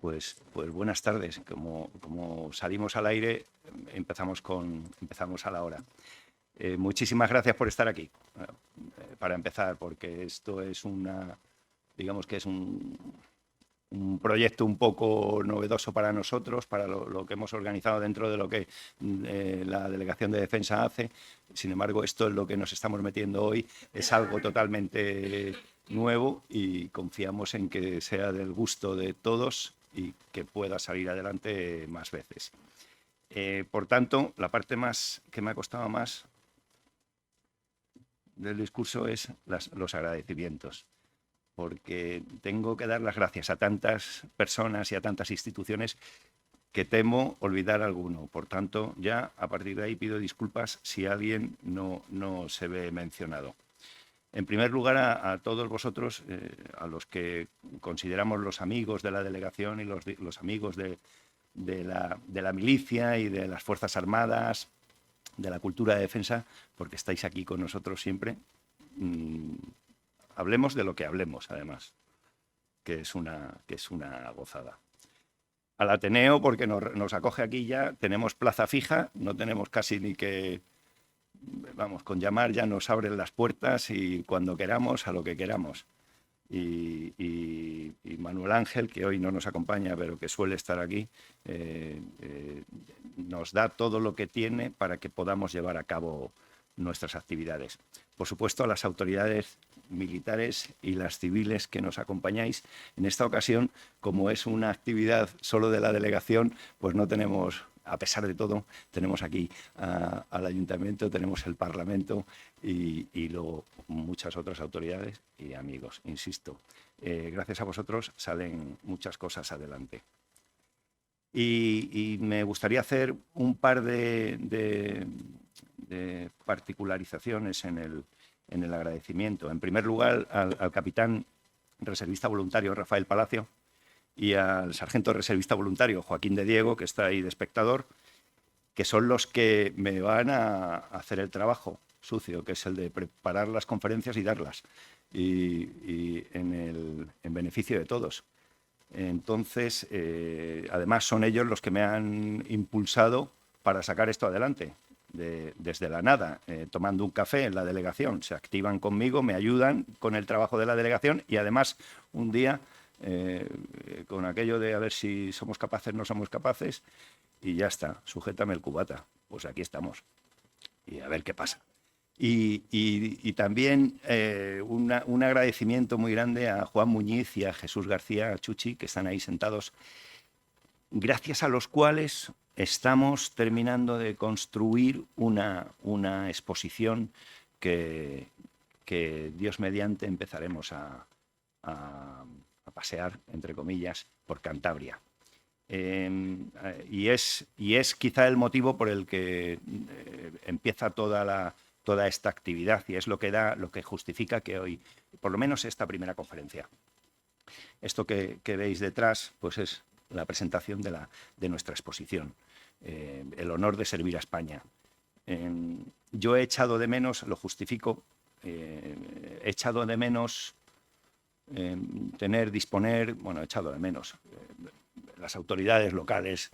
Pues buenas tardes. Como salimos al aire, empezamos a la hora. Muchísimas gracias por estar aquí. Para empezar, porque esto es digamos que es un proyecto un poco novedoso para nosotros, para lo que hemos organizado dentro de lo que la Delegación de Defensa hace. Sin embargo, esto es lo que nos estamos metiendo hoy, es algo totalmente nuevo y confiamos en que sea del gusto de todos y que pueda salir adelante más veces. Por tanto, la parte que me ha costado más del discurso es los agradecimientos, porque tengo que dar las gracias a tantas personas y a tantas instituciones que temo olvidar alguno. Por tanto, ya a partir de ahí pido disculpas si alguien no se ve mencionado. En primer lugar, a todos vosotros, a los que consideramos los amigos de la delegación y los amigos de la milicia y de las Fuerzas Armadas, de la cultura de defensa, porque estáis aquí con nosotros siempre. Hablemos de lo que hablemos, además, que es una gozada. Al Ateneo, porque nos acoge aquí ya, tenemos plaza fija, no tenemos casi ni que... Vamos, con llamar ya nos abren las puertas y cuando queramos, a lo que queramos. Y Manuel Ángel, que hoy no nos acompaña, pero que suele estar aquí, nos da todo lo que tiene para que podamos llevar a cabo nuestras actividades. Por supuesto, a las autoridades militares y las civiles que nos acompañáis. En esta ocasión, como es una actividad solo de la delegación, pues no tenemos... A pesar de todo, tenemos aquí al Ayuntamiento, tenemos el Parlamento y luego muchas otras autoridades y amigos, insisto. Gracias a vosotros salen muchas cosas adelante. Y me gustaría hacer un par de particularizaciones en el agradecimiento. En primer lugar, al capitán reservista voluntario Rafael Palacio, y al sargento reservista voluntario Joaquín de Diego, que está ahí de espectador, que son los que me van a hacer el trabajo sucio, que es el de preparar las conferencias y darlas, y en beneficio de todos. Entonces, además son ellos los que me han impulsado para sacar esto adelante, desde la nada, tomando un café en la delegación. Se activan conmigo, me ayudan con el trabajo de la delegación y además un día... con aquello de a ver si somos capaces, no somos capaces, y ya está, sujétame el cubata. Pues aquí estamos. Y a ver qué pasa. Y también un agradecimiento muy grande a Juan Muñiz y a Jesús García, a Chuchi, que están ahí sentados, gracias a los cuales estamos terminando de construir una exposición que Dios mediante empezaremos a pasear, entre comillas, por Cantabria. Y es quizá el motivo por el que empieza toda esta actividad y es lo que justifica que hoy, por lo menos esta primera conferencia. Esto que veis detrás, pues es la presentación de nuestra exposición, el honor de servir a España. Yo he echado de menos, lo justifico, he echado de menos he echado de menos las autoridades locales,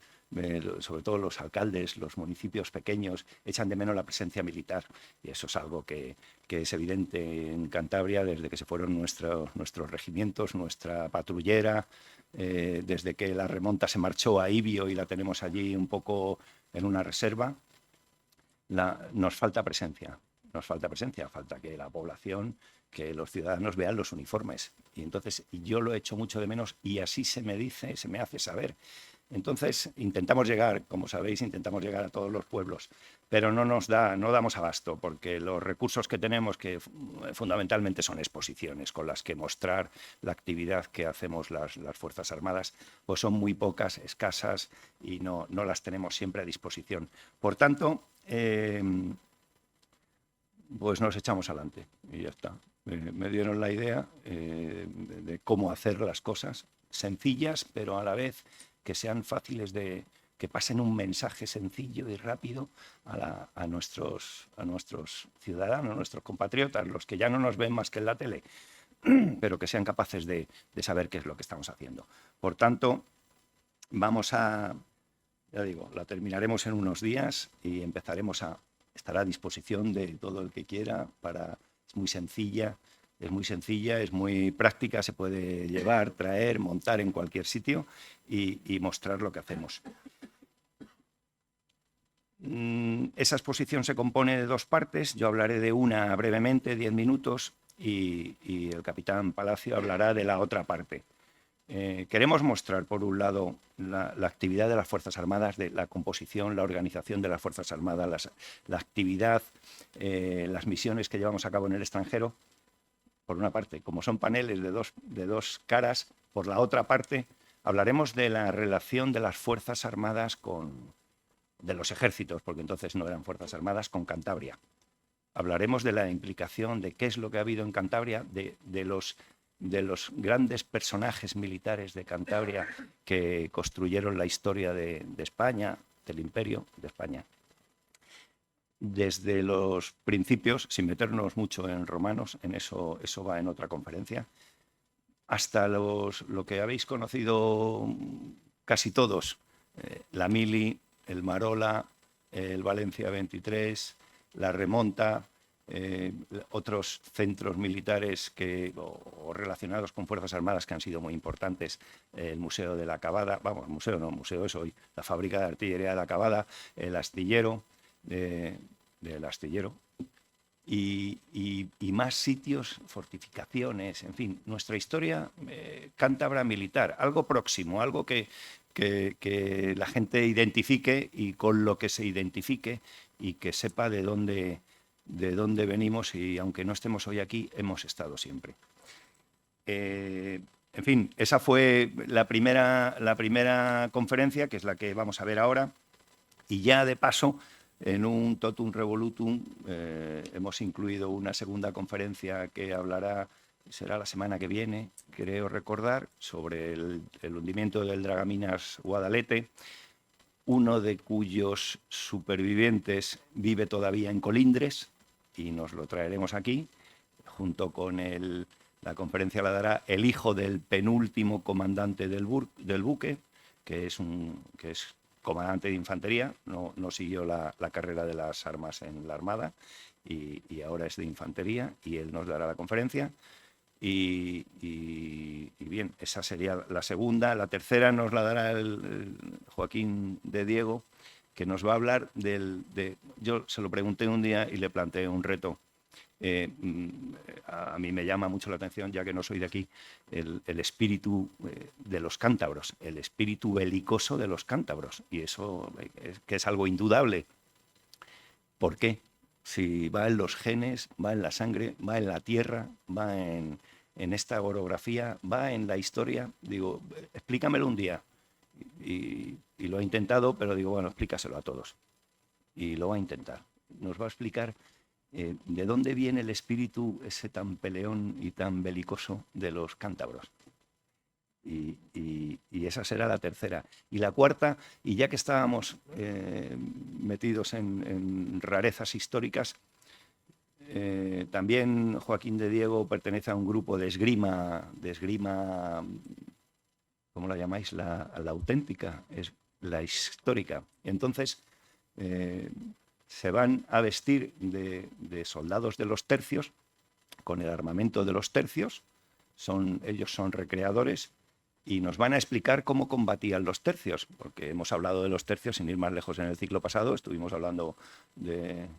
sobre todo los alcaldes, los municipios pequeños, echan de menos la presencia militar y eso es algo que es evidente en Cantabria desde que se fueron nuestros regimientos, nuestra patrullera, desde que la remonta se marchó a Ibio y la tenemos allí un poco en una reserva. Nos falta presencia, falta que la población, que los ciudadanos vean los uniformes. Y entonces yo lo he hecho mucho de menos y así se me dice, se me hace saber. Entonces intentamos llegar, como sabéis, intentamos llegar a todos los pueblos, pero no damos abasto, porque los recursos que tenemos, que fundamentalmente son exposiciones con las que mostrar la actividad que hacemos las Fuerzas Armadas, pues son muy pocas, escasas y no las tenemos siempre a disposición. Por tanto, pues nos echamos adelante y ya está. Me dieron la idea de cómo hacer las cosas, sencillas, pero a la vez que sean fáciles que pasen un mensaje sencillo y rápido a nuestros ciudadanos, a nuestros compatriotas, los que ya no nos ven más que en la tele, pero que sean capaces de saber qué es lo que estamos haciendo. Por tanto, Vamos a, ya digo, la terminaremos en unos días y estará a disposición de todo el que quiera. Es muy sencilla, es muy práctica, se puede llevar, traer, montar en cualquier sitio y mostrar lo que hacemos. Esa exposición se compone de dos partes. Yo hablaré de una brevemente, 10 minutos, y el capitán Palacio hablará de la otra parte. Queremos mostrar, por un lado, la actividad de las Fuerzas Armadas, de la composición, la organización de las Fuerzas Armadas, la actividad, las misiones que llevamos a cabo en el extranjero, por una parte. Como son paneles de dos caras, por la otra parte hablaremos de la relación de las Fuerzas Armadas de los ejércitos, porque entonces no eran Fuerzas Armadas, con Cantabria. Hablaremos de la implicación, de qué es lo que ha habido en Cantabria, de los grandes personajes militares de Cantabria que construyeron la historia de España, del Imperio de España. Desde los principios, sin meternos mucho en romanos, en eso va en otra conferencia, hasta lo que habéis conocido casi todos, la Mili, el Marola, el Valencia 23, la Remonta, otros centros militares o relacionados con Fuerzas Armadas que han sido muy importantes, el Museo de la Cavada, vamos, museo es hoy, la Fábrica de Artillería de la Cavada, el astillero del astillero, y más sitios, fortificaciones, en fin, nuestra historia cántabra militar, algo próximo, algo que la gente identifique y con lo que se identifique y que sepa de dónde venimos, y aunque no estemos hoy aquí, hemos estado siempre. En fin, esa fue la primera conferencia, que es la que vamos a ver ahora, y ya de paso, en un totum revolutum, hemos incluido una segunda conferencia que será la semana que viene, creo recordar, sobre el hundimiento del Dragaminas Guadalete, uno de cuyos supervivientes vive todavía en Colindres, y nos lo traeremos aquí, junto con la conferencia la dará el hijo del penúltimo comandante del buque, que es comandante de infantería, no siguió la carrera de las armas en la Armada, y ahora es de infantería, y él nos dará la conferencia. Y bien, esa sería la segunda. La tercera nos la dará el Joaquín de Diego, que nos va a hablar yo se lo pregunté un día y le planteé un reto. A mí me llama mucho la atención, ya que no soy de aquí, el espíritu de los cántabros, el espíritu belicoso de los cántabros, y eso que es algo indudable. ¿Por qué? Si va en los genes, va en la sangre, va en la tierra, va en esta orografía, va en la historia. Digo, explícamelo un día. Y lo he intentado, pero digo, bueno, explícaselo a todos. Y lo va a intentar. Nos va a explicar de dónde viene el espíritu ese tan peleón y tan belicoso de los cántabros. Y esa será la tercera. Y la cuarta, y ya que estábamos metidos en rarezas históricas, también Joaquín de Diego pertenece a un grupo de esgrima, ¿cómo la llamáis? La auténtica, es la histórica. Entonces, se van a vestir de soldados de los tercios, con el armamento de los tercios, ellos son recreadores, y nos van a explicar cómo combatían los tercios, porque hemos hablado de los tercios, sin ir más lejos, en el ciclo pasado estuvimos hablando del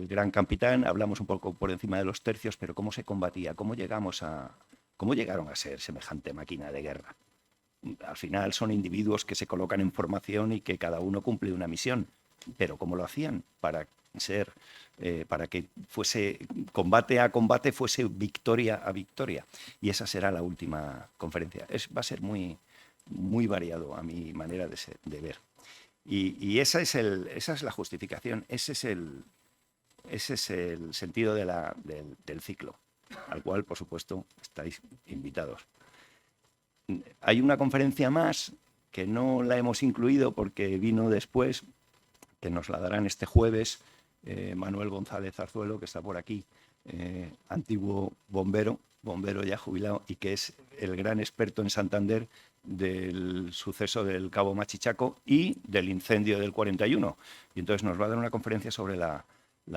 Gran Capitán, hablamos un poco por encima de los tercios, pero cómo se combatía, cómo llegaron a ser semejante máquina de guerra. Al final son individuos que se colocan en formación y que cada uno cumple una misión, pero ¿cómo lo hacían? Para que fuese combate a combate, fuese victoria a victoria. Y esa será la última conferencia. Va a ser muy, muy variado a mi manera de ver. Y esa es la justificación, ese es el sentido del ciclo, al cual, por supuesto, estáis invitados. Hay una conferencia más que no la hemos incluido porque vino después, que nos la darán este jueves, Manuel González Zarzuelo, que está por aquí, antiguo bombero, bombero ya jubilado y que es el gran experto en Santander del suceso del Cabo Machichaco y del incendio del 41. Y entonces nos va a dar una conferencia sobre la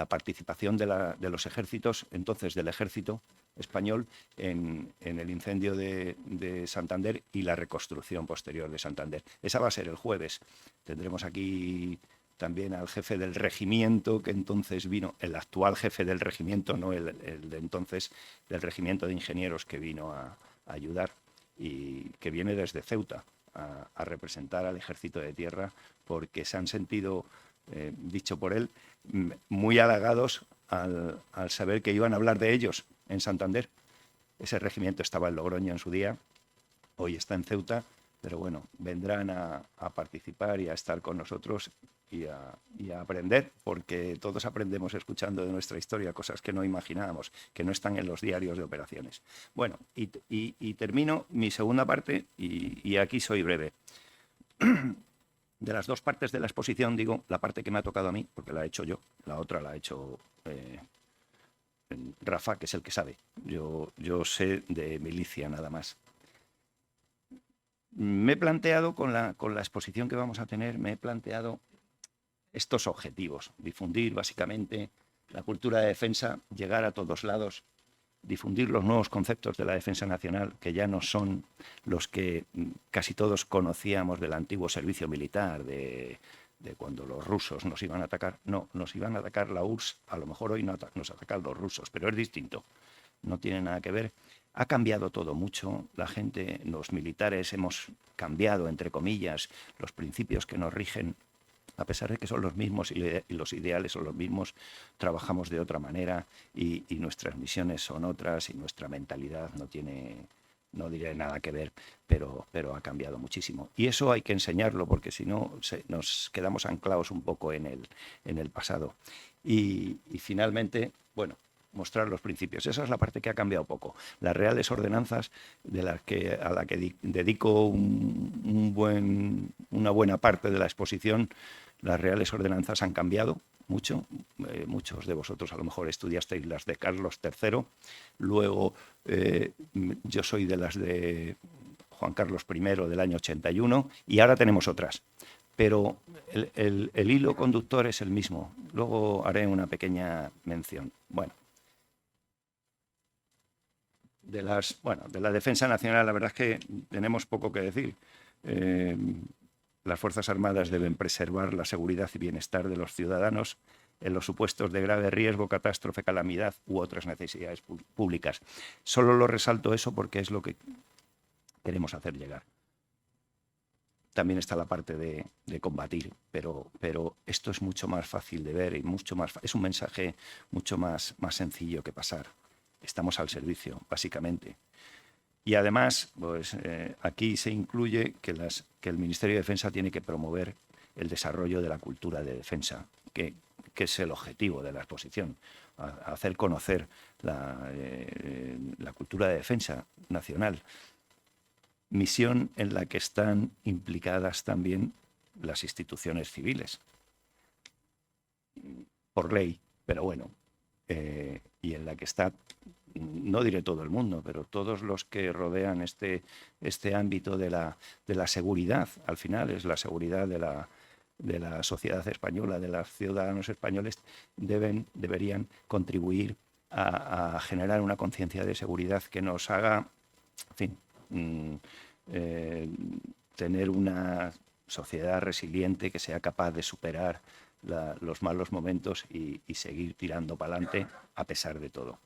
participación de los ejércitos, entonces del ejército español, en el incendio de Santander y la reconstrucción posterior de Santander. Esa va a ser el jueves. Tendremos aquí también al jefe del regimiento que entonces vino, el actual jefe del regimiento, no el de entonces, del regimiento de ingenieros que vino a ayudar y que viene desde Ceuta a representar al ejército de tierra porque se han sentido, dicho por él, muy halagados al saber que iban a hablar de ellos en Santander. Ese regimiento estaba en Logroño en su día, hoy está en Ceuta, pero bueno, vendrán a participar y a estar con nosotros y a aprender, porque todos aprendemos escuchando de nuestra historia cosas que no imaginábamos, que no están en los diarios de operaciones. Bueno, y termino mi segunda parte y aquí soy breve. De las dos partes de la exposición, digo, la parte que me ha tocado a mí, porque la he hecho yo, la otra la ha hecho Rafa, que es el que sabe. Yo sé de milicia nada más. Me he planteado, con la exposición que vamos a tener, me he planteado estos objetivos. Difundir básicamente la cultura de defensa, llegar a todos lados, difundir los nuevos conceptos de la defensa nacional, que ya no son los que casi todos conocíamos del antiguo servicio militar, de cuando los rusos nos iban a atacar. No, nos iban a atacar la URSS, a lo mejor hoy no nos atacan los rusos, pero es distinto, no tiene nada que ver. Ha cambiado todo mucho, la gente, los militares hemos cambiado, entre comillas, los principios que nos rigen. A pesar de que son los mismos y los ideales son los mismos, trabajamos de otra manera y nuestras misiones son otras y nuestra mentalidad no tiene, no diré nada que ver, pero ha cambiado muchísimo. Y eso hay que enseñarlo porque si no nos quedamos anclados un poco en el pasado. Y finalmente, bueno, mostrar los principios. Esa es la parte que ha cambiado poco. Las reales ordenanzas a la que dedico una buena parte de la exposición, las reales ordenanzas han cambiado mucho. Muchos de vosotros a lo mejor estudiasteis las de Carlos III. Luego yo soy de las de Juan Carlos I del año 81 y ahora tenemos otras. Pero el hilo conductor es el mismo. Luego haré una pequeña mención. Bueno, de la defensa nacional, la verdad es que tenemos poco que decir. Las Fuerzas Armadas deben preservar la seguridad y bienestar de los ciudadanos en los supuestos de grave riesgo, catástrofe, calamidad u otras necesidades públicas. Solo lo resalto eso porque es lo que queremos hacer llegar. También está la parte de combatir, pero esto es mucho más fácil de ver y es un mensaje mucho más sencillo que pasar. Estamos al servicio, básicamente. Y además, pues aquí se incluye que el Ministerio de Defensa tiene que promover el desarrollo de la cultura de defensa, que es el objetivo de la exposición, hacer conocer la cultura de defensa nacional. Misión en la que están implicadas también las instituciones civiles, por ley, pero bueno, y en la que está, no diré todo el mundo, pero todos los que rodean este ámbito de la seguridad. Al final es la seguridad de la sociedad española, de los ciudadanos españoles, deberían contribuir a generar una conciencia de seguridad que nos haga, en fin, tener una sociedad resiliente que sea capaz de superar los malos momentos y seguir tirando para adelante a pesar de todo.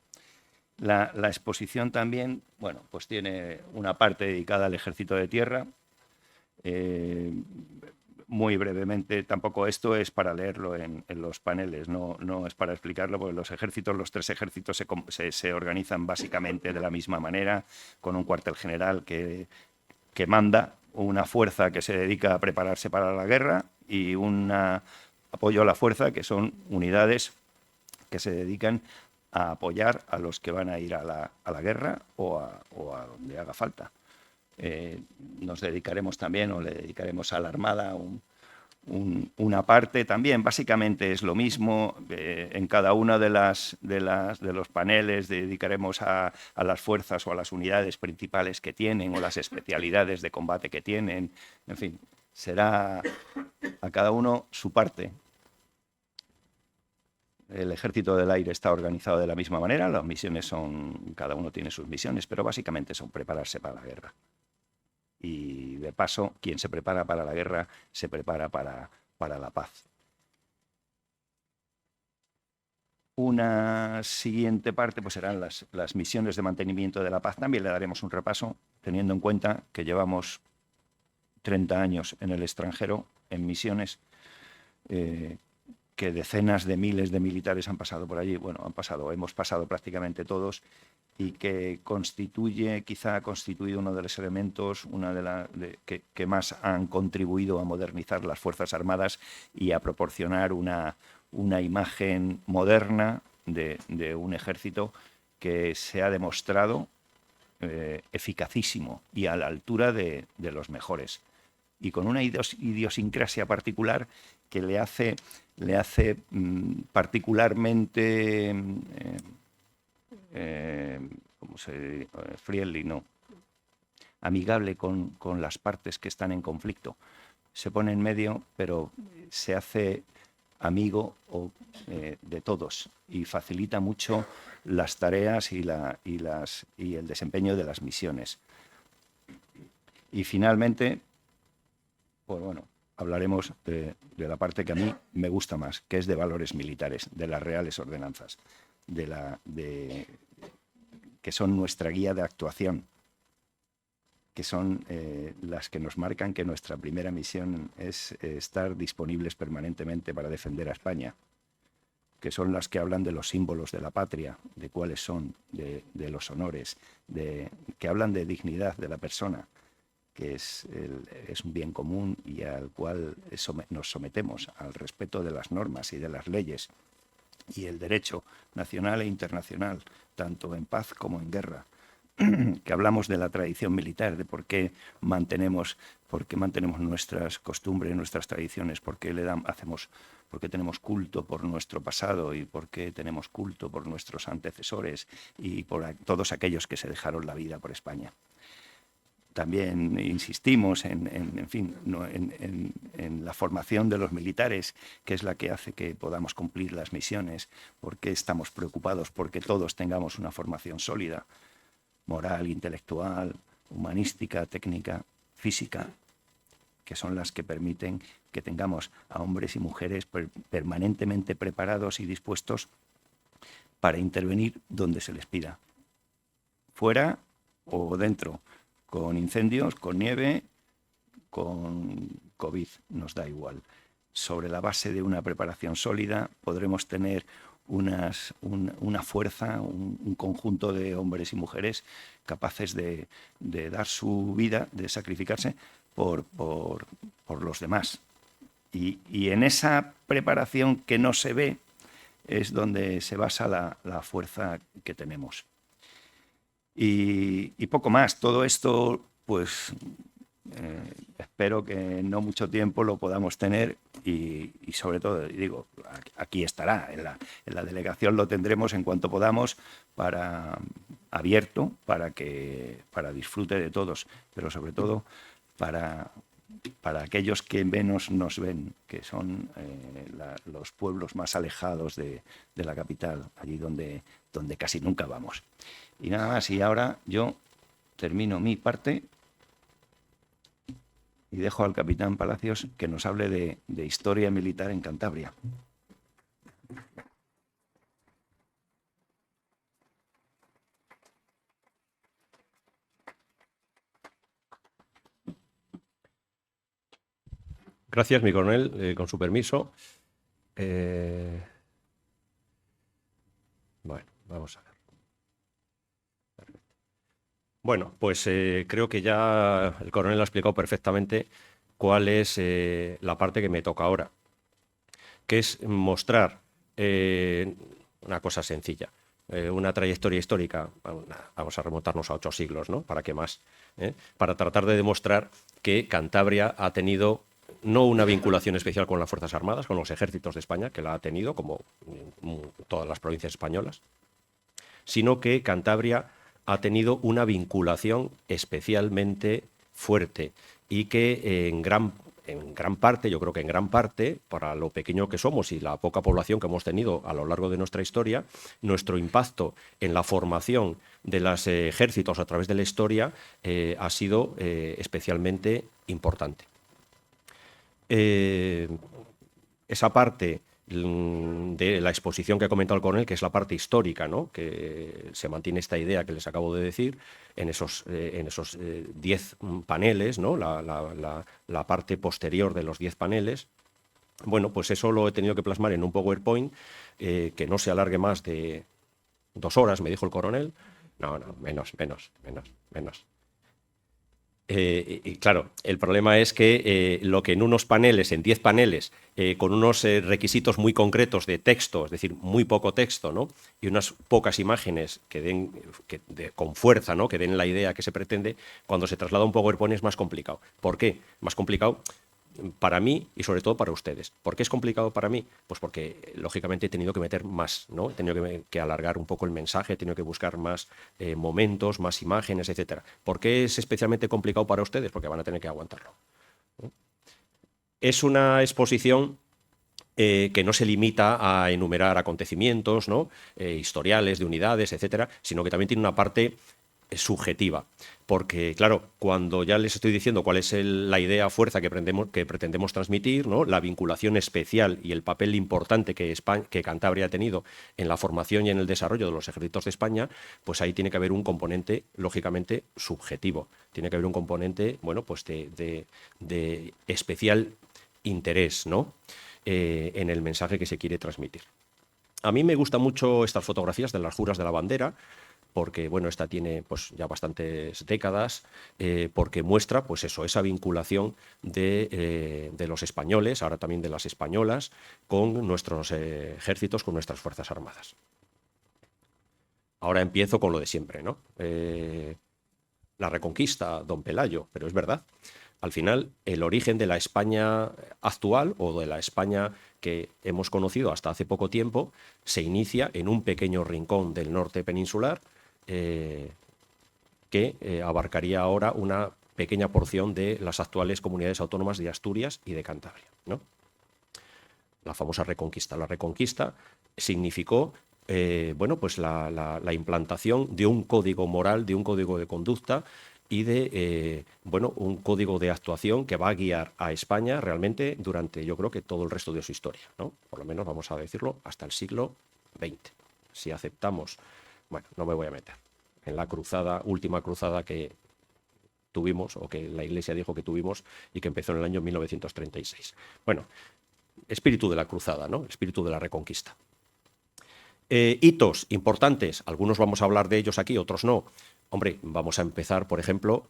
La exposición también, bueno, pues tiene una parte dedicada al Ejército de Tierra. Muy brevemente, tampoco esto es para leerlo en los paneles, no es para explicarlo, porque los tres ejércitos se organizan básicamente de la misma manera, con un cuartel general que manda, una fuerza que se dedica a prepararse para la guerra y un apoyo a la fuerza, que son unidades que se dedican a apoyar a los que van a ir a la guerra o a donde haga falta. Nos dedicaremos también, o le dedicaremos a la Armada una parte también. Básicamente es lo mismo. En cada uno de los paneles dedicaremos a las fuerzas o a las unidades principales que tienen o las especialidades de combate que tienen. En fin, será a cada uno su parte. El Ejército del Aire está organizado de la misma manera, las misiones son, cada uno tiene sus misiones, pero básicamente son prepararse para la guerra. Y de paso, quien se prepara para la guerra se prepara para la paz. Una siguiente parte pues serán las misiones de mantenimiento de la paz. También le daremos un repaso, teniendo en cuenta que llevamos 30 años en el extranjero, en misiones, que decenas de miles de militares han pasado por allí. Bueno, hemos pasado prácticamente todos, y que quizá ha constituido uno de los elementos que más han contribuido a modernizar las Fuerzas Armadas y a proporcionar una imagen moderna de un ejército que se ha demostrado eficacísimo y a la altura de los mejores, y con una idiosincrasia particular que le hace particularmente friendly, no, amigable con las partes que están en conflicto. Se pone en medio, pero se hace amigo de todos, y facilita mucho las tareas y el desempeño de las misiones. Y finalmente, pues bueno, hablaremos de la parte que a mí me gusta más, que es de valores militares, de las reales ordenanzas, que son nuestra guía de actuación, que son las que nos marcan que nuestra primera misión es estar disponibles permanentemente para defender a España, que son las que hablan de los símbolos de la patria, de cuáles son, de los honores, que hablan de dignidad de la persona, que es un bien común y al cual nos sometemos, al respeto de las normas y de las leyes, y el derecho nacional e internacional, tanto en paz como en guerra. Que hablamos de la tradición militar, de por qué mantenemos nuestras costumbres, nuestras tradiciones, por qué tenemos culto por nuestro pasado y por qué tenemos culto por nuestros antecesores y por todos aquellos que se dejaron la vida por España. También insistimos en la formación de los militares, que es la que hace que podamos cumplir las misiones, porque estamos preocupados porque todos tengamos una formación sólida, moral, intelectual, humanística, técnica, física, que son las que permiten que tengamos a hombres y mujeres permanentemente preparados y dispuestos para intervenir donde se les pida, fuera o dentro, con incendios, con nieve, con COVID, nos da igual. Sobre la base de una preparación sólida podremos tener una fuerza, un conjunto de hombres y mujeres capaces de dar su vida, de sacrificarse por los demás. Y en esa preparación que no se ve es donde se basa la fuerza que tenemos. Y poco más. Todo esto, pues espero que en no mucho tiempo lo podamos tener, y sobre todo, digo, aquí estará, en la delegación lo tendremos en cuanto podamos, abierto para disfrute de todos, pero sobre todo para aquellos que menos nos ven, que son los pueblos más alejados de la capital, allí donde casi nunca vamos. Y nada más, y ahora yo termino mi parte y dejo al capitán Palacios que nos hable de historia militar en Cantabria. Gracias, mi coronel, con su permiso. Bueno, vamos a ver. Perfecto. Bueno, pues creo que ya el coronel ha explicado perfectamente cuál es la parte que me toca ahora, que es mostrar una cosa sencilla, una trayectoria histórica. Vamos a remontarnos a 8 siglos, ¿no? ¿Para qué más? Para tratar de demostrar que Cantabria ha tenido no una vinculación especial con las Fuerzas Armadas, con los ejércitos de España, que la ha tenido, como todas las provincias españolas, sino que Cantabria ha tenido una vinculación especialmente fuerte y que en gran parte, yo creo que en gran parte, para lo pequeño que somos y la poca población que hemos tenido a lo largo de nuestra historia, nuestro impacto en la formación de los ejércitos a través de la historia ha sido especialmente importante. Esa parte de la exposición que ha comentado el coronel, que es la parte histórica, ¿no? Que se mantiene esta idea que les acabo de decir en esos 10 paneles, ¿no? La parte posterior de los 10 paneles. Bueno, pues eso lo he tenido que plasmar en un PowerPoint que no se alargue más de 2 horas, me dijo el coronel. No, menos. Y claro, el problema es que lo que en unos paneles, en 10 paneles, con unos requisitos muy concretos de texto, es decir, muy poco texto, ¿no? Y unas pocas imágenes que den con fuerza, ¿no? Que den la idea que se pretende, cuando se traslada un PowerPoint es más complicado. ¿Por qué? Más complicado para mí y sobre todo para ustedes. ¿Por qué es complicado para mí? Pues porque lógicamente he tenido que meter más, ¿no? He tenido que alargar un poco el mensaje, he tenido que buscar más momentos, más imágenes, etcétera. ¿Por qué es especialmente complicado para ustedes? Porque van a tener que aguantarlo, ¿no? Es una exposición que no se limita a enumerar acontecimientos, ¿no? Historiales de unidades, etcétera, sino que también tiene una parte subjetiva. Porque, claro, cuando ya les estoy diciendo cuál es la idea fuerza que pretendemos transmitir, ¿no? La vinculación especial y el papel importante que Cantabria ha tenido en la formación y en el desarrollo de los ejércitos de España, pues ahí tiene que haber un componente, lógicamente, subjetivo. Tiene que haber un componente, bueno, pues de especial interés, ¿no? En el mensaje que se quiere transmitir. A mí me gustan mucho estas fotografías de las juras de la bandera, porque bueno, esta tiene pues ya bastantes décadas, porque muestra pues eso, esa vinculación de los españoles, ahora también de las españolas, con nuestros ejércitos, con nuestras Fuerzas Armadas. Ahora empiezo con lo de siempre, ¿no? La Reconquista, don Pelayo, pero es verdad. Al final, el origen de la España actual o de la España que hemos conocido hasta hace poco tiempo se inicia en un pequeño rincón del norte peninsular que abarcaría ahora una pequeña porción de las actuales comunidades autónomas de Asturias y de Cantabria, ¿no? La famosa Reconquista. La Reconquista significó bueno, pues la implantación de un código moral, de un código de conducta y de bueno, un código de actuación que va a guiar a España realmente durante, yo creo que todo el resto de su historia, ¿no? Por lo menos, vamos a decirlo, hasta el siglo XX. Si aceptamos, bueno, no me voy a meter en la cruzada, última cruzada que tuvimos, o que la Iglesia dijo que tuvimos, y que empezó en el año 1936. Bueno, espíritu de la cruzada, ¿no? Espíritu de la Reconquista. Hitos importantes, algunos vamos a hablar de ellos aquí, otros no. Hombre, vamos a empezar, por ejemplo,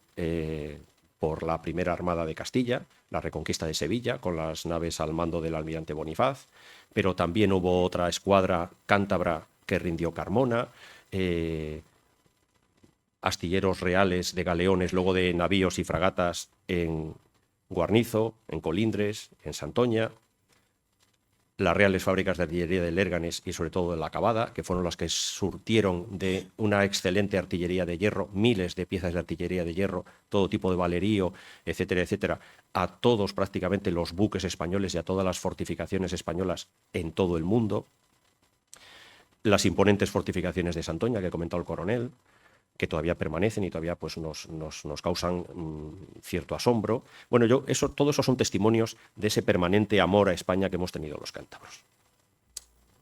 por la primera Armada de Castilla, la Reconquista de Sevilla, con las naves al mando del almirante Bonifaz, pero también hubo otra escuadra cántabra que rindió Carmona, astilleros reales de galeones, luego de navíos y fragatas en Guarnizo, en Colindres, en Santoña, las reales fábricas de artillería de Lérganes y sobre todo de la Cavada, que fueron las que surtieron de una excelente artillería de hierro, miles de piezas de artillería de hierro, todo tipo de valerío, etcétera, etcétera, a todos prácticamente los buques españoles y a todas las fortificaciones españolas en todo el mundo. Las imponentes fortificaciones de Santoña, que ha comentado el coronel, que todavía permanecen y todavía pues, nos causan cierto asombro. Bueno, todo eso son testimonios de ese permanente amor a España que hemos tenido los cántabros.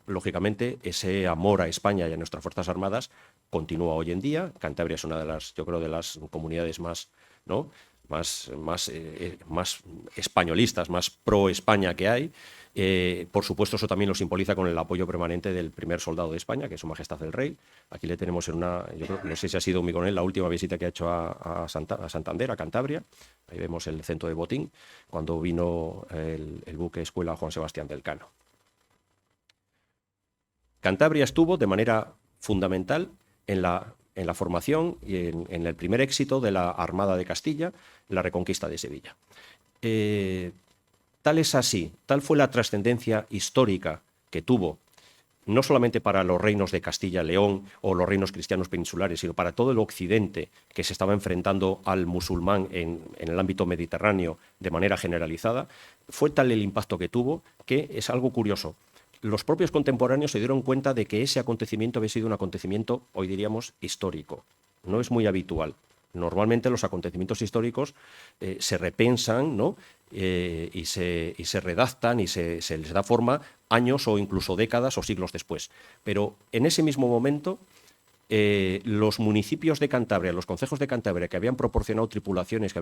Lógicamente, ese amor a España y a nuestras Fuerzas Armadas continúa hoy en día. Cantabria es una de las, yo creo, de las comunidades más, ¿no? más españolistas, más pro España que hay. Por supuesto, eso también lo simboliza con el apoyo permanente del primer soldado de España, que es Su Majestad el Rey. Aquí le tenemos en una, yo creo, no sé si ha sido mi coronel, la última visita que ha hecho a Santander, a Cantabria. Ahí vemos el centro de botín, cuando vino el buque escuela Juan Sebastián del Cano. Cantabria estuvo de manera fundamental en la formación y en el primer éxito de la Armada de Castilla, la Reconquista de Sevilla. Tal es así, tal fue la trascendencia histórica que tuvo, no solamente para los reinos de Castilla y León o los reinos cristianos peninsulares, sino para todo el occidente que se estaba enfrentando al musulmán en el ámbito mediterráneo de manera generalizada, fue tal el impacto que tuvo que es algo curioso. Los propios contemporáneos se dieron cuenta de que ese acontecimiento había sido un acontecimiento, hoy diríamos, histórico. No es muy habitual. Normalmente los acontecimientos históricos se repensan, ¿no? Y se redactan y se les da forma años o incluso décadas o siglos después. Pero en ese mismo momento, los municipios de Cantabria, los concejos de Cantabria que habían proporcionado tripulaciones, que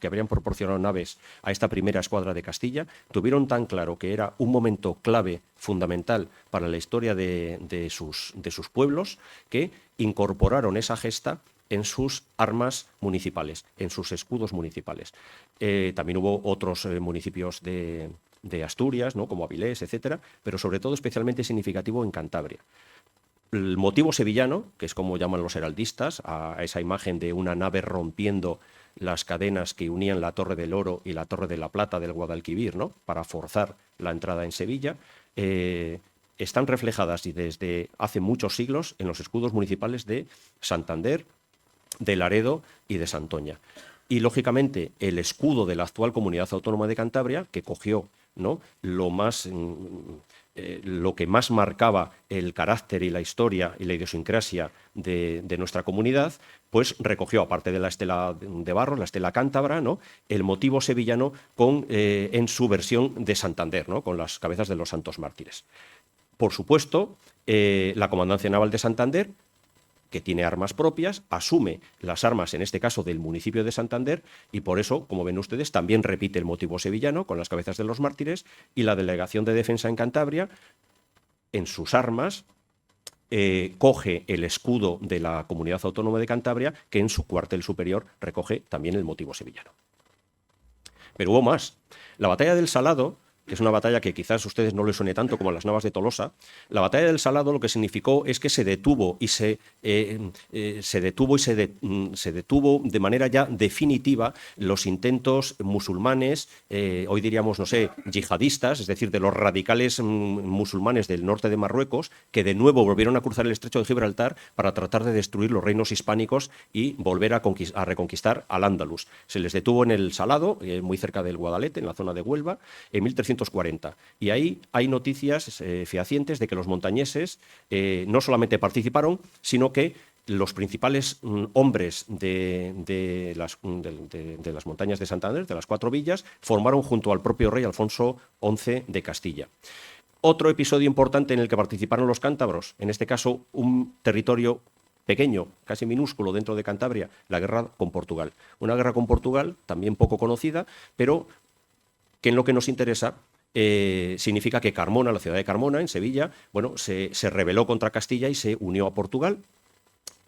habían proporcionado naves a esta primera escuadra de Castilla, tuvieron tan claro que era un momento clave, fundamental para la historia de sus pueblos, que incorporaron esa gesta en sus armas municipales, en sus escudos municipales. También hubo otros municipios de Asturias, ¿no? Como Avilés, etcétera, pero sobre todo especialmente significativo en Cantabria. El motivo sevillano, que es como llaman los heraldistas, a esa imagen de una nave rompiendo las cadenas que unían la Torre del Oro y la Torre de la Plata del Guadalquivir, ¿no? Para forzar la entrada en Sevilla, están reflejadas y desde hace muchos siglos en los escudos municipales de Santander, de Laredo y de Santoña. Y, lógicamente, el escudo de la actual Comunidad Autónoma de Cantabria, que cogió, ¿no?, lo que más marcaba el carácter y la historia y la idiosincrasia de nuestra comunidad, pues recogió, aparte de la estela de barro, la estela cántabra, ¿no?, el motivo sevillano en su versión de Santander, ¿no?, con las cabezas de los santos mártires. Por supuesto, la Comandancia Naval de Santander, que tiene armas propias, asume las armas, en este caso, del municipio de Santander, y por eso, como ven ustedes, también repite el motivo sevillano con las cabezas de los mártires, y la Delegación de Defensa en Cantabria, en sus armas, coge el escudo de la Comunidad Autónoma de Cantabria, que en su cuartel superior recoge también el motivo sevillano. Pero hubo más. La batalla del Salado, que es una batalla que quizás a ustedes no les suene tanto como a las Navas de Tolosa, la batalla del Salado lo que significó es que se detuvo de manera ya definitiva los intentos musulmanes, hoy diríamos, no sé, yihadistas, es decir, de los radicales musulmanes del norte de Marruecos, que de nuevo volvieron a cruzar el estrecho de Gibraltar para tratar de destruir los reinos hispánicos y volver a reconquistar al-Ándalus. Se les detuvo en el Salado, muy cerca del Guadalete, en la zona de Huelva, en 1340. Y ahí hay noticias fehacientes de que los montañeses no solamente participaron, sino que los principales hombres de las montañas de Santander, de las 4 villas, formaron junto al propio rey Alfonso XI de Castilla. Otro episodio importante en el que participaron los cántabros, en este caso un territorio pequeño, casi minúsculo dentro de Cantabria, la guerra con Portugal. Una guerra con Portugal también poco conocida, pero que en lo que nos interesa significa que Carmona, la ciudad de Carmona, en Sevilla, bueno, se rebeló contra Castilla y se unió a Portugal,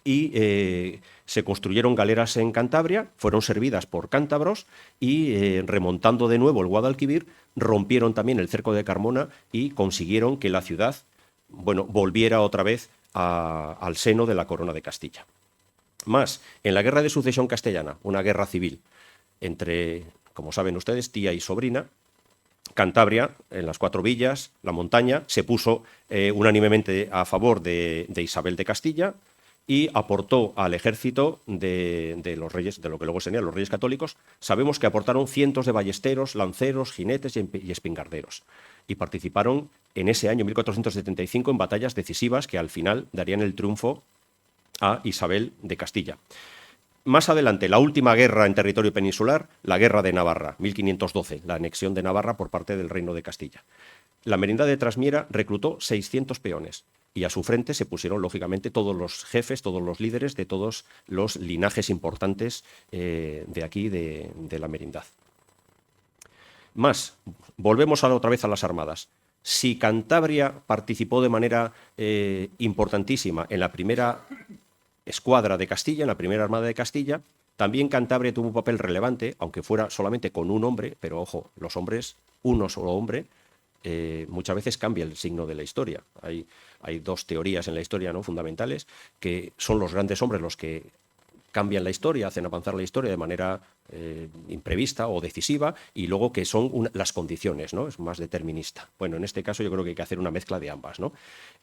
y se construyeron galeras en Cantabria, fueron servidas por cántabros y remontando de nuevo el Guadalquivir, rompieron también el cerco de Carmona y consiguieron que la ciudad, bueno, volviera otra vez al seno de la corona de Castilla. Más, en la Guerra de Sucesión Castellana, una guerra civil entre, como saben ustedes, tía y sobrina, Cantabria, en las 4 villas, la montaña, se puso unánimemente a favor de Isabel de Castilla y aportó al ejército de los reyes, de lo que luego serían los reyes católicos. Sabemos que aportaron cientos de ballesteros, lanceros, jinetes y espingarderos, y participaron en ese año 1475 en batallas decisivas que al final darían el triunfo a Isabel de Castilla. Más adelante, la última guerra en territorio peninsular, la Guerra de Navarra, 1512, la anexión de Navarra por parte del Reino de Castilla. La Merindad de Trasmiera reclutó 600 peones y a su frente se pusieron, lógicamente, todos los jefes, todos los líderes de todos los linajes importantes de aquí, de la Merindad. Más, volvemos otra vez a las armadas. Si Cantabria participó de manera importantísima en la primera escuadra de Castilla, en la primera armada de Castilla, también Cantabria tuvo un papel relevante, aunque fuera solamente con un hombre, pero ojo, los hombres, uno solo hombre, muchas veces cambia el signo de la historia. Hay 2 teorías en la historia, ¿no?, fundamentales, que son los grandes hombres los que cambian la historia, hacen avanzar la historia de manera imprevista o decisiva, y luego que son las condiciones, ¿no? Es más determinista. Bueno, en este caso yo creo que hay que hacer una mezcla de ambas, ¿no?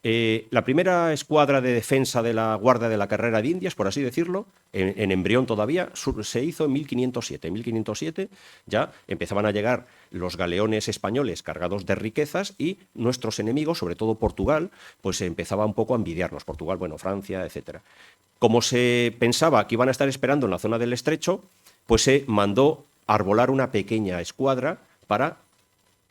La primera escuadra de defensa de la Guardia de la Carrera de Indias, por así decirlo, en embrión todavía, se hizo en 1507. En 1507 ya empezaban a llegar los galeones españoles cargados de riquezas, y nuestros enemigos, sobre todo Portugal, pues empezaba un poco a envidiarnos. Portugal, bueno, Francia, etcétera. Como se pensaba que iban a estar esperando en la zona del Estrecho, pues se mandó arbolar una pequeña escuadra para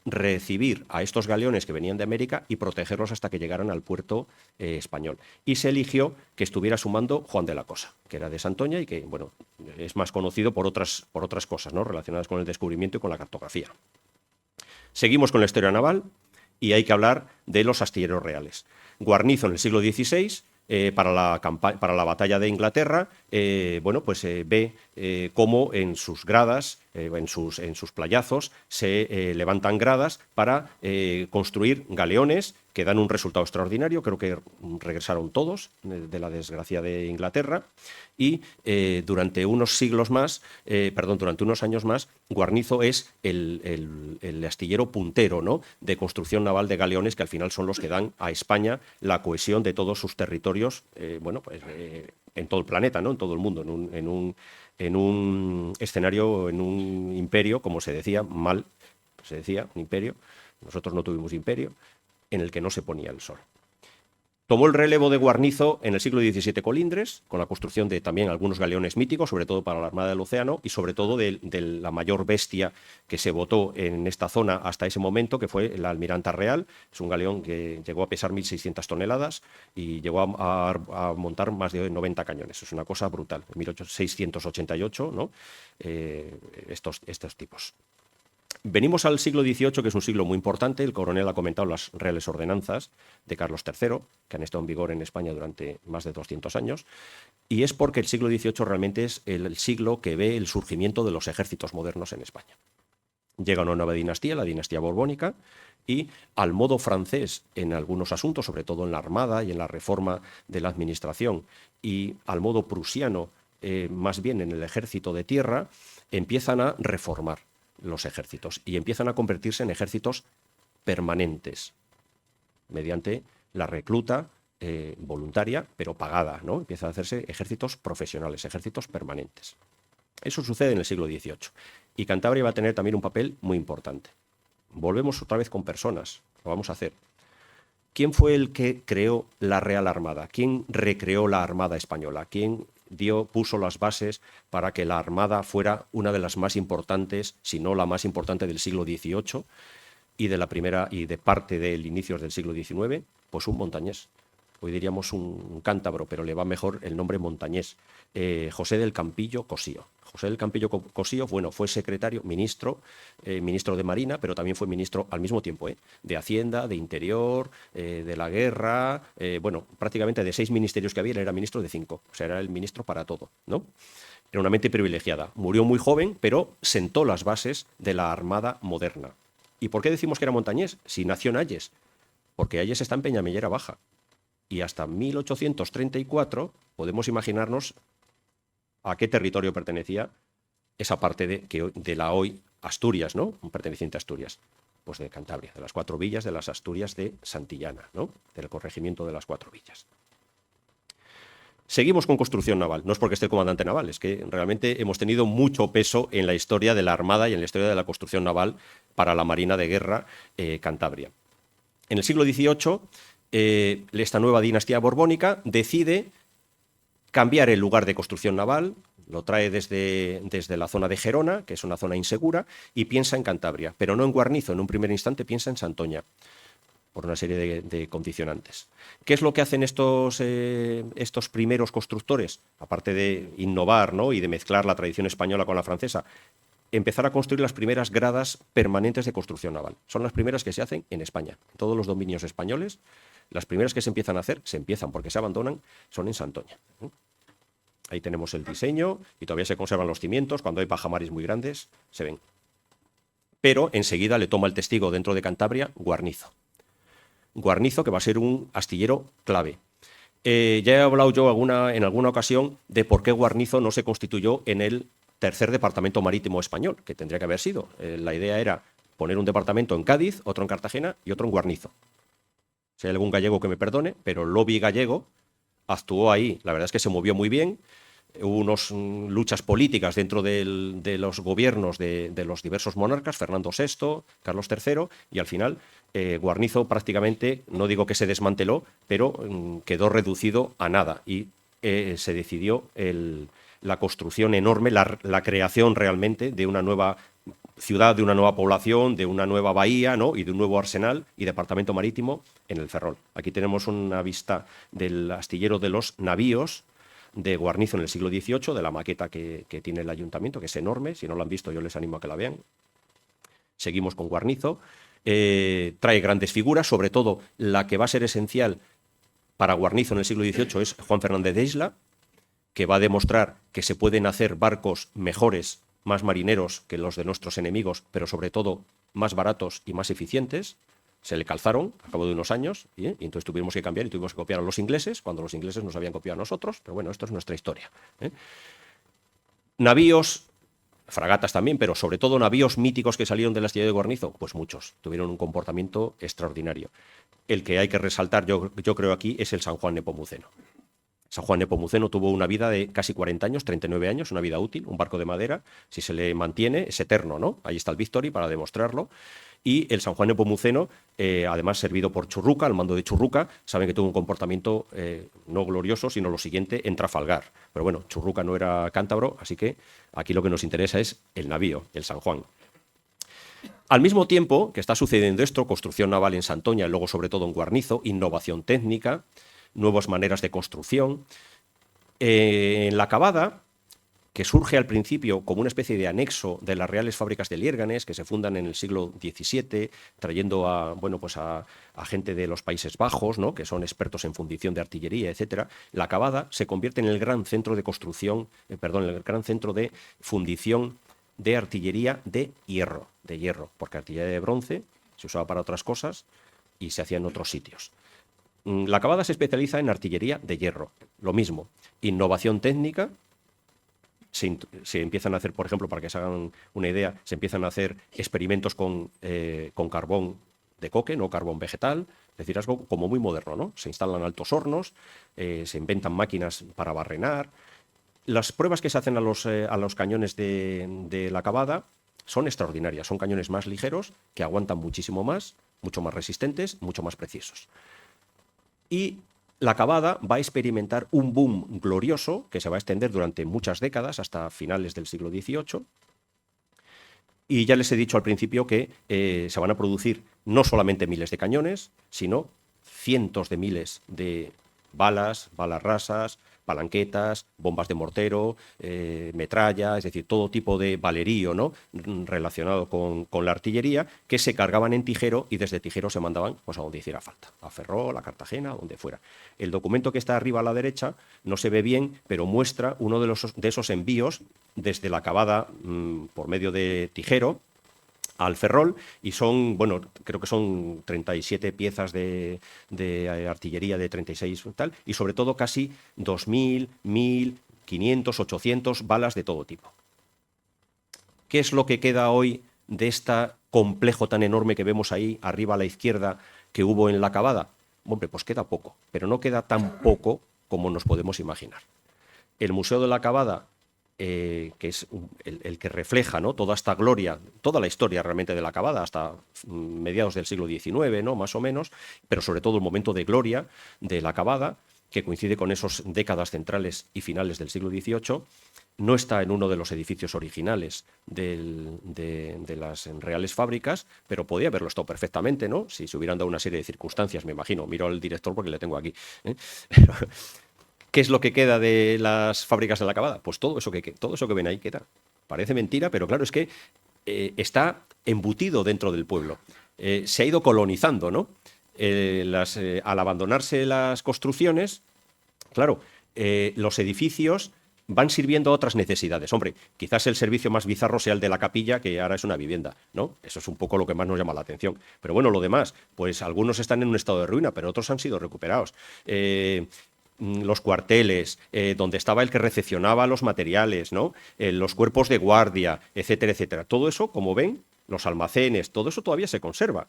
recibir a estos galeones que venían de América y protegerlos hasta que llegaran al puerto español. Y se eligió que estuviera su mando Juan de la Cosa, que era de Santoña y que, bueno, es más conocido por otras cosas, ¿no?, relacionadas con el descubrimiento y con la cartografía. Seguimos con la historia naval y hay que hablar de los astilleros reales. Guarnizo en el siglo XVI, para la batalla de Inglaterra, ve cómo en sus gradas, en sus playazos, se levantan gradas para construir galeones que dan un resultado extraordinario. Creo que regresaron todos de la desgracia de Inglaterra, y durante unos años más, Guarnizo es el astillero puntero, ¿no?, de construcción naval de galeones, que al final son los que dan a España la cohesión de todos sus territorios, en todo el planeta, ¿no?, en todo el mundo, en un escenario, en un imperio, como se decía, un imperio. Nosotros no tuvimos imperio, en el que no se ponía el sol. Tomó el relevo de Guarnizo en el siglo XVII Colindres, con la construcción de también algunos galeones míticos, sobre todo para la Armada del Océano, y sobre todo de la mayor bestia que se botó en esta zona hasta ese momento, que fue la Almiranta Real. Es un galeón que llegó a pesar 1.600 toneladas y llegó a montar más de 90 cañones. Es una cosa brutal. En 1688, ¿no?, estos tipos. Venimos al siglo XVIII, que es un siglo muy importante. El coronel ha comentado las Reales Ordenanzas de Carlos III, que han estado en vigor en España durante más de 200 años, y es porque el siglo XVIII realmente es el siglo que ve el surgimiento de los ejércitos modernos en España. Llega una nueva dinastía, la dinastía borbónica, y al modo francés en algunos asuntos, sobre todo en la armada y en la reforma de la administración, y al modo prusiano, más bien en el ejército de tierra, empiezan a reformar los ejércitos y empiezan a convertirse en ejércitos permanentes mediante la recluta voluntaria, pero pagada, ¿no? Empiezan a hacerse ejércitos profesionales, ejércitos permanentes. Eso sucede en el siglo XVIII, y Cantabria va a tener también un papel muy importante. Volvemos otra vez con personas, lo vamos a hacer. ¿Quién fue el que creó la Real Armada? ¿Quién recreó la Armada española? ¿Quién puso las bases para que la Armada fuera una de las más importantes, si no la más importante, del siglo XVIII y de parte del inicio del siglo XIX? Pues un montañés. Hoy diríamos un cántabro, pero le va mejor el nombre montañés. José del Campillo Cosío. José del Campillo Cosío, fue secretario, ministro de Marina, pero también fue ministro al mismo tiempo, de Hacienda, de Interior, de la Guerra, prácticamente de 6 ministerios que había, él era ministro de 5, o sea, era el ministro para todo, ¿no? Era una mente privilegiada. Murió muy joven, pero sentó las bases de la Armada moderna. ¿Y por qué decimos que era montañés? Si nació en Ayes, porque Ayes está en Peñamellera Baja. Y hasta 1834 podemos imaginarnos a qué territorio pertenecía esa parte de la hoy Asturias, ¿no? Perteneciente a Asturias. Pues de Cantabria, de las 4 villas de las Asturias de Santillana, ¿no?, del corregimiento de las 4 villas. Seguimos con construcción naval. No es porque esté el comandante naval, es que realmente hemos tenido mucho peso en la historia de la Armada y en la historia de la construcción naval para la Marina de Guerra Cantabria. En el siglo XVIII, esta nueva dinastía borbónica decide cambiar el lugar de construcción naval, lo trae desde la zona de Gerona, que es una zona insegura, y piensa en Cantabria, pero no en Guarnizo. En un primer instante piensa en Santoña, por una serie de condicionantes. ¿Qué es lo que hacen estos primeros constructores? Aparte de innovar, ¿no?, y de mezclar la tradición española con la francesa, empezar a construir las primeras gradas permanentes de construcción naval. Son las primeras que se hacen en España. En todos los dominios españoles, las primeras que se empiezan a hacer, porque se abandonan, son en Santoña. Ahí tenemos el diseño y todavía se conservan los cimientos. Cuando hay pajamares muy grandes, se ven. Pero enseguida le toma el testigo dentro de Cantabria Guarnizo. Guarnizo, que va a ser un astillero clave. Ya he hablado yo en alguna ocasión de por qué Guarnizo no se constituyó en el tercer departamento marítimo español, que tendría que haber sido. La idea era poner un departamento en Cádiz, otro en Cartagena y otro en Guarnizo. Si hay algún gallego que me perdone, pero el lobby gallego actuó ahí. La verdad es que se movió muy bien. Hubo unas luchas políticas dentro de los gobiernos de los diversos monarcas, Fernando VI, Carlos III, y al final Guarnizo prácticamente, no digo que se desmanteló, pero quedó reducido a nada y se decidió la construcción enorme, la creación realmente de una nueva ciudad, de una nueva población, de una nueva bahía, ¿no? Y de un nuevo arsenal y departamento marítimo en el Ferrol. Aquí tenemos una vista del astillero de los navíos de Guarnizo en el siglo XVIII, de la maqueta que tiene el ayuntamiento, que es enorme. Si no lo han visto, yo les animo a que la vean. Seguimos con Guarnizo. Trae grandes figuras, sobre todo la que va a ser esencial para Guarnizo en el siglo XVIII es Juan Fernández de Isla, que va a demostrar que se pueden hacer barcos mejores, más marineros que los de nuestros enemigos, pero sobre todo más baratos y más eficientes. Se le calzaron al cabo de unos años y entonces tuvimos que cambiar y tuvimos que copiar a los ingleses cuando los ingleses nos habían copiado a nosotros, pero bueno, esto es nuestra historia. Navíos, fragatas también, pero sobre todo navíos míticos que salieron del astillero de Guarnizo, pues muchos, tuvieron un comportamiento extraordinario. El que hay que resaltar, yo creo aquí, es el San Juan Nepomuceno. San Juan Nepomuceno tuvo una vida de casi 40 años, 39 años, una vida útil, un barco de madera, si se le mantiene, es eterno, ¿no? Ahí está el Victory para demostrarlo. Y el San Juan Nepomuceno, además servido por Churruca, al mando de Churruca, saben que tuvo un comportamiento no glorioso, sino lo siguiente en Trafalgar. Pero bueno, Churruca no era cántabro, así que aquí lo que nos interesa es el navío, el San Juan. Al mismo tiempo que está sucediendo esto, construcción naval en Santoña y luego sobre todo en Guarnizo, innovación técnica, nuevas maneras de construcción. En la Cavada, que surge al principio como una especie de anexo de las Reales Fábricas de Liérganes, que se fundan en el siglo XVII, trayendo a gente de los Países Bajos, ¿no? Que son expertos en fundición de artillería, etc. La Cavada se convierte en el gran centro de construcción, el gran centro de fundición de artillería de hierro, porque artillería de bronce se usaba para otras cosas y se hacía en otros sitios. La Cavada se especializa en artillería de hierro, lo mismo, innovación técnica. Se empiezan a hacer, por ejemplo, para que se hagan una idea, se empiezan a hacer experimentos con carbón de coque, no carbón vegetal, es decir, algo como muy moderno, ¿no? Se instalan altos hornos, se inventan máquinas para barrenar. Las pruebas que se hacen a los cañones de la Cavada son extraordinarias, son cañones más ligeros, que aguantan muchísimo más, mucho más resistentes, mucho más precisos. Y la Cavada va a experimentar un boom glorioso que se va a extender durante muchas décadas, hasta finales del siglo XVIII. Y ya les he dicho al principio que se van a producir no solamente miles de cañones, sino cientos de miles de balas rasas, palanquetas, bombas de mortero, metralla, es decir, todo tipo de valerío, ¿no? Relacionado con la artillería, que se cargaban en Tijero y desde Tijero se mandaban pues, a donde hiciera falta, a Ferrol, a Cartagena, a donde fuera. El documento que está arriba a la derecha no se ve bien, pero muestra uno de esos envíos desde la Cavada por medio de Tijero al Ferrol, y son, bueno, creo que son 37 piezas de artillería de 36 tal, y sobre todo casi 2.000, 1.500, 800 balas de todo tipo. ¿Qué es lo que queda hoy de este complejo tan enorme que vemos ahí arriba a la izquierda que hubo en la Cavada? Hombre, pues queda poco, pero no queda tan poco como nos podemos imaginar. El Museo de la Cavada, que es el que refleja, ¿no? Toda esta gloria, toda la historia realmente de la Cavada hasta mediados del siglo XIX, ¿no? Más o menos, pero sobre todo el momento de gloria de la Cavada, que coincide con esas décadas centrales y finales del siglo XVIII, no está en uno de los edificios originales de las Reales Fábricas, pero podía haberlo estado perfectamente, ¿no? Si se hubieran dado una serie de circunstancias, me imagino. Miro al director porque le tengo aquí, ¿eh? ¿Qué es lo que queda de las fábricas de la Cavada? Pues todo eso que ven ahí queda. Parece mentira, pero claro, es que está embutido dentro del pueblo. Se ha ido colonizando, ¿no? Al abandonarse las construcciones, claro, los edificios van sirviendo a otras necesidades. Hombre, quizás el servicio más bizarro sea el de la capilla, que ahora es una vivienda, ¿no? Eso es un poco lo que más nos llama la atención. Pero bueno, lo demás, pues algunos están en un estado de ruina, pero otros han sido recuperados. los cuarteles, donde estaba el que recepcionaba los materiales, ¿no? Los cuerpos de guardia, etcétera, etcétera. Todo eso, como ven, los almacenes, todo eso todavía se conserva.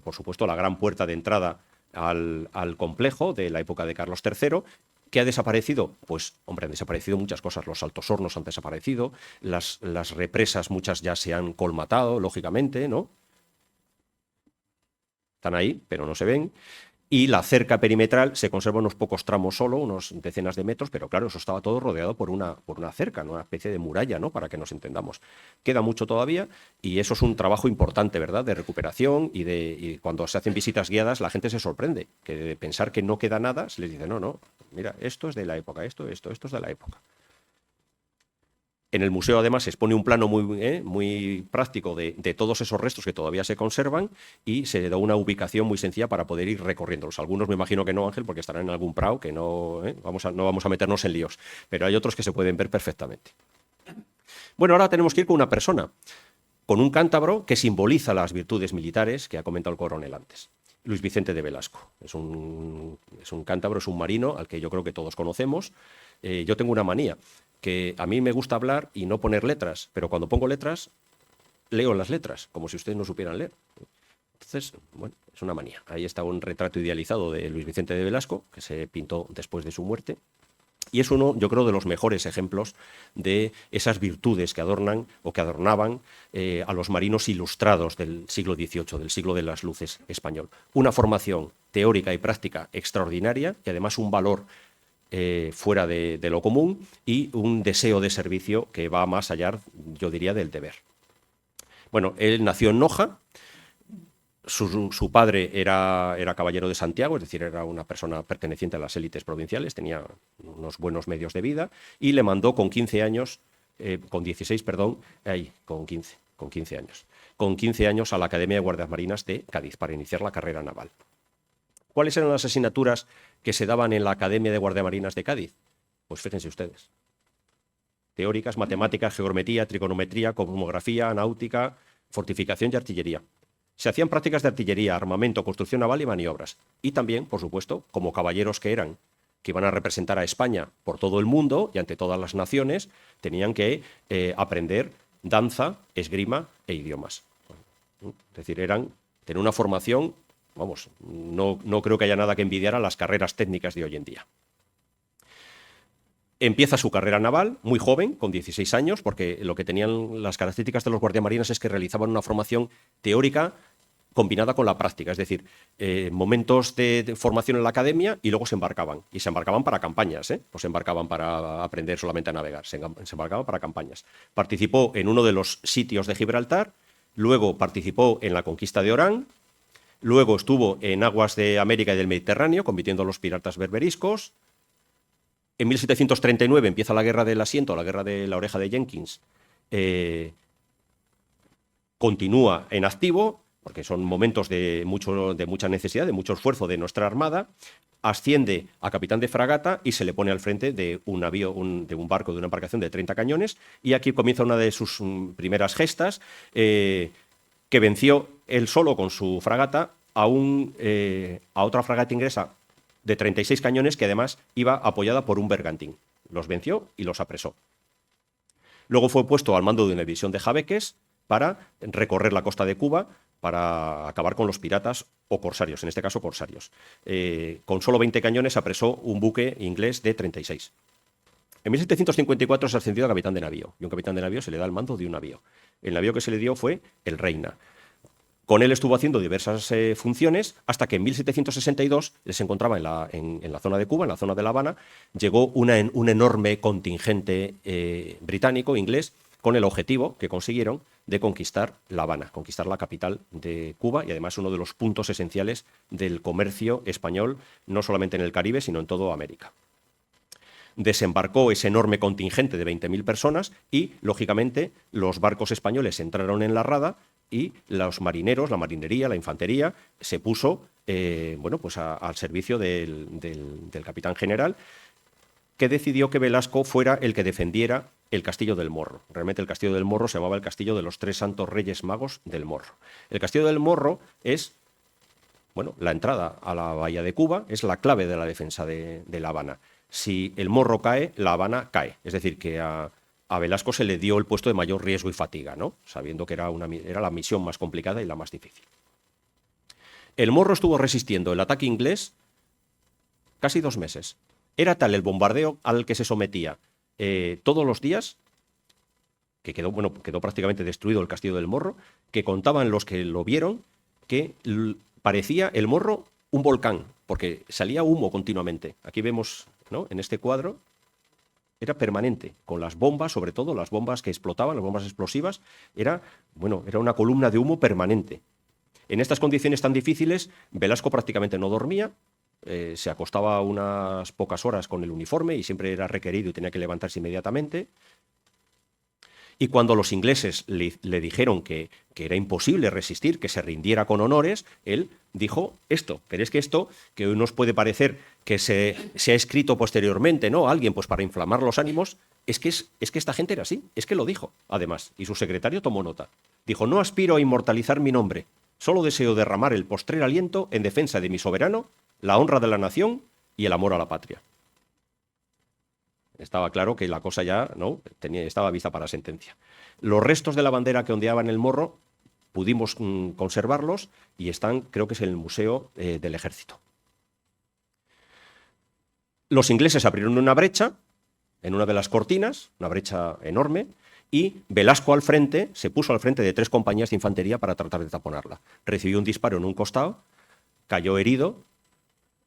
Por supuesto, la gran puerta de entrada al complejo de la época de Carlos III. ¿Qué ha desaparecido? Pues, hombre, han desaparecido muchas cosas. Los altos hornos han desaparecido, las represas muchas ya se han colmatado, lógicamente, ¿no? Están ahí, pero no se ven. Y la cerca perimetral se conserva unos pocos tramos solo, unos decenas de metros, pero claro, eso estaba todo rodeado por una cerca, ¿no? Una especie de muralla, ¿no? Para que nos entendamos. Queda mucho todavía y eso es un trabajo importante, ¿verdad? De recuperación y cuando se hacen visitas guiadas la gente se sorprende, que de pensar que no queda nada, se les dice, no, mira, esto es de la época, esto es de la época. En el museo, además, se expone un plano muy práctico de todos esos restos que todavía se conservan y se le da una ubicación muy sencilla para poder ir recorriéndolos. Algunos me imagino que no, Ángel, porque estarán en algún prado, que no vamos a meternos en líos, pero hay otros que se pueden ver perfectamente. Bueno, ahora tenemos que ir con una persona, con un cántabro que simboliza las virtudes militares que ha comentado el coronel antes. Luis Vicente de Velasco. Es un cántabro, es un marino al que yo creo que todos conocemos. Yo tengo una manía, que a mí me gusta hablar y no poner letras, pero cuando pongo letras, leo las letras, como si ustedes no supieran leer. Entonces, bueno, es una manía. Ahí está un retrato idealizado de Luis Vicente de Velasco, que se pintó después de su muerte. Y es uno, yo creo, de los mejores ejemplos de esas virtudes que adornan o que adornaban a los marinos ilustrados del siglo XVIII, del siglo de las luces español. Una formación teórica y práctica extraordinaria y además un valor fuera de lo común y un deseo de servicio que va más allá, yo diría, del deber. Bueno, él nació en Noja. Su padre era caballero de Santiago, es decir, era una persona perteneciente a las élites provinciales, tenía unos buenos medios de vida y le mandó con 15 años, con 16, perdón, con 15 años. Con 15 años a la Academia de Guardias Marinas de Cádiz para iniciar la carrera naval. ¿Cuáles eran las asignaturas que se daban en la Academia de Guardias Marinas de Cádiz? Pues fíjense ustedes. Teóricas, matemáticas, geometría, trigonometría, cosmografía, náutica, fortificación y artillería. Se hacían prácticas de artillería, armamento, construcción naval y maniobras. Y también, por supuesto, como caballeros que eran, que iban a representar a España por todo el mundo y ante todas las naciones, tenían que aprender danza, esgrima e idiomas. Es decir, tener una formación, vamos, no creo que haya nada que envidiar a las carreras técnicas de hoy en día. Empieza su carrera naval muy joven, con 16 años, porque lo que tenían las características de los guardiamarinas es que realizaban una formación teórica combinada con la práctica, es decir, momentos de formación en la academia y luego se embarcaban. Y se embarcaban para campañas, no se embarcaban para aprender solamente a navegar, se embarcaban para campañas. Participó en uno de los sitios de Gibraltar, luego participó en la conquista de Orán, luego estuvo en aguas de América y del Mediterráneo, combatiendo a los piratas berberiscos. En 1739 empieza la Guerra del Asiento, la Guerra de la Oreja de Jenkins. Continúa en activo, porque son momentos de mucha necesidad, de mucho esfuerzo de nuestra Armada. Asciende a capitán de fragata y se le pone al frente de un navío, de un barco, de una embarcación de 30 cañones. Y aquí comienza una de sus primeras gestas, que venció él solo con su fragata a otra fragata inglesa de 36 cañones que además iba apoyada por un bergantín. Los venció y los apresó. Luego fue puesto al mando de una división de jabeques para recorrer la costa de Cuba para acabar con los piratas o corsarios, en este caso corsarios. Con solo 20 cañones apresó un buque inglés de 36. En 1754 se ascendió a capitán de navío y un capitán de navío se le da el mando de un navío. El navío que se le dio fue el Reina. Con él estuvo haciendo diversas funciones hasta que en 1762 él se encontraba en la zona de Cuba, en la zona de La Habana. Llegó un enorme contingente británico, inglés, con el objetivo que consiguieron de conquistar La Habana, conquistar la capital de Cuba y además uno de los puntos esenciales del comercio español, no solamente en el Caribe, sino en toda América. Desembarcó ese enorme contingente de 20.000 personas y, lógicamente, los barcos españoles entraron en la rada y los marineros, la marinería, la infantería, se puso al servicio del capitán general, que decidió que Velasco fuera el que defendiera el Castillo del Morro. Realmente el Castillo del Morro se llamaba el Castillo de los Tres Santos Reyes Magos del Morro. El Castillo del Morro es bueno, la entrada a la bahía de Cuba es la clave de la defensa de La Habana. Si el Morro cae, La Habana cae. Es decir, que a Velasco se le dio el puesto de mayor riesgo y fatiga, ¿no? Sabiendo que era la misión más complicada y la más difícil. El Morro estuvo resistiendo el ataque inglés casi 2 meses. Era tal el bombardeo al que se sometía todos los días, que quedó prácticamente destruido el castillo del Morro, que contaban los que lo vieron que parecía el Morro un volcán, porque salía humo continuamente. Aquí vemos, ¿no?, en este cuadro, era permanente, con las bombas, sobre todo las bombas que explotaban, las bombas explosivas, era una columna de humo permanente. En estas condiciones tan difíciles, Velasco prácticamente no dormía, se acostaba unas pocas horas con el uniforme y siempre era requerido y tenía que levantarse inmediatamente. Y cuando los ingleses le dijeron que era imposible resistir, que se rindiera con honores, él dijo esto. Pero es que esto, que nos puede parecer que se ha escrito posteriormente, ¿no?, alguien pues para inflamar los ánimos, es que esta gente era así, es que lo dijo, además, y su secretario tomó nota. Dijo: no aspiro a inmortalizar mi nombre, solo deseo derramar el postrer aliento en defensa de mi soberano, la honra de la nación y el amor a la patria. Estaba claro que la cosa ya estaba vista para sentencia. Los restos de la bandera que ondeaba en el Morro pudimos conservarlos y están, creo que es en el Museo del Ejército. Los ingleses abrieron una brecha en una de las cortinas, una brecha enorme, y Velasco se puso al frente de 3 compañías de infantería para tratar de taponarla. Recibió un disparo en un costado, cayó herido,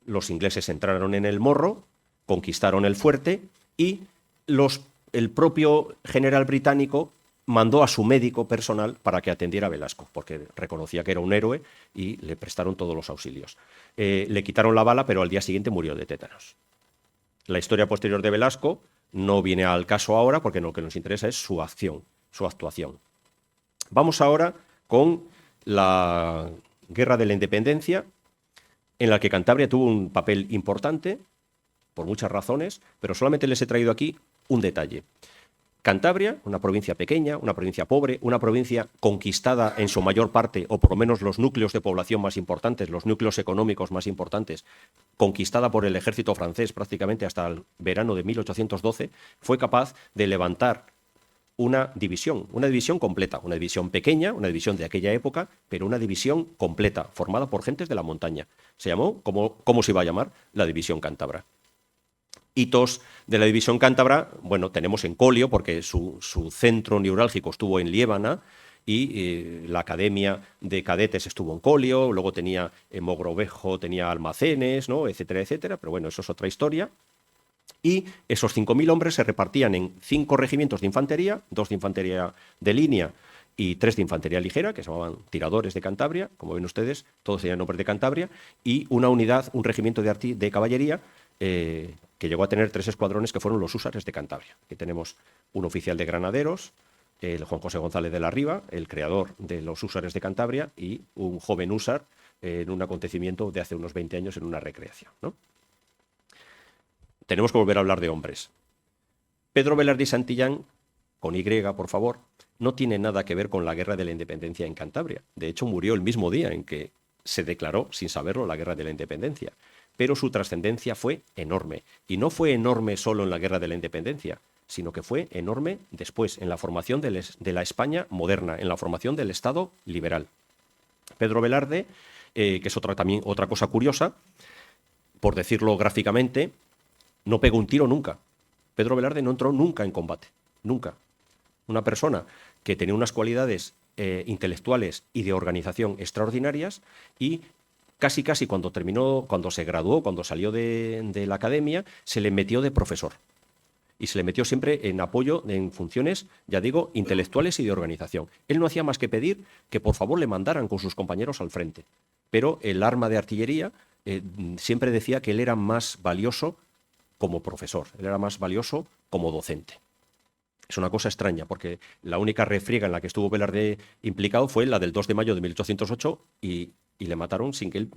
los ingleses entraron en el Morro, conquistaron el fuerte y el propio general británico mandó a su médico personal para que atendiera a Velasco, porque reconocía que era un héroe y le prestaron todos los auxilios. Le quitaron la bala, pero al día siguiente murió de tétanos. La historia posterior de Velasco no viene al caso ahora, porque lo que nos interesa es su acción, su actuación. Vamos ahora con la Guerra de la Independencia, en la que Cantabria tuvo un papel importante, por muchas razones, pero solamente les he traído aquí un detalle. Cantabria, una provincia pequeña, una provincia pobre, una provincia conquistada en su mayor parte, o por lo menos los núcleos de población más importantes, los núcleos económicos más importantes, conquistada por el ejército francés prácticamente hasta el verano de 1812, fue capaz de levantar una división completa, una división pequeña, una división de aquella época, pero una división completa, formada por gentes de la montaña. Se llamó, ¿cómo se iba a llamar? La División Cántabra. Hitos de la División Cántabra, tenemos en Collio, porque su centro neurálgico estuvo en Liébana, y la Academia de Cadetes estuvo en Collio, luego tenía Mogrovejo, tenía almacenes, ¿no?, etcétera, etcétera, pero eso es otra historia. Y esos 5.000 hombres se repartían en 5 regimientos de infantería, 2 de infantería de línea y 3 de infantería ligera, que se llamaban tiradores de Cantabria, como ven ustedes, todos tenían nombres de Cantabria, y una unidad, un regimiento de caballería, que llegó a tener 3 escuadrones, que fueron los húsares de Cantabria. Aquí tenemos un oficial de granaderos, el Juan José González de la Riva, el creador de los húsares de Cantabria, y un joven húsar en un acontecimiento de hace unos 20 años en una recreación, ¿no? Tenemos que volver a hablar de hombres. Pedro Velarde y Santillán, con Y, por favor, no tiene nada que ver con la Guerra de la Independencia en Cantabria. De hecho, murió el mismo día en que se declaró, sin saberlo, la Guerra de la Independencia. Pero su trascendencia fue enorme. Y no fue enorme solo en la Guerra de la Independencia, sino que fue enorme después, en la formación de la España moderna, en la formación del Estado liberal. Pedro Velarde, que es otra cosa curiosa, por decirlo gráficamente, no pegó un tiro nunca. Pedro Velarde no entró nunca en combate, nunca. Una persona que tenía unas cualidades intelectuales y de organización extraordinarias, y casi cuando se graduó, cuando salió de la academia, se le metió de profesor. Y se le metió siempre en apoyo, en funciones, ya digo, intelectuales y de organización. Él no hacía más que pedir que por favor le mandaran con sus compañeros al frente. Pero el arma de artillería siempre decía que él era más valioso como profesor, él era más valioso como docente. Es una cosa extraña, porque la única refriega en la que estuvo Velarde implicado fue la del 2 de mayo de 1808 y le mataron sin que él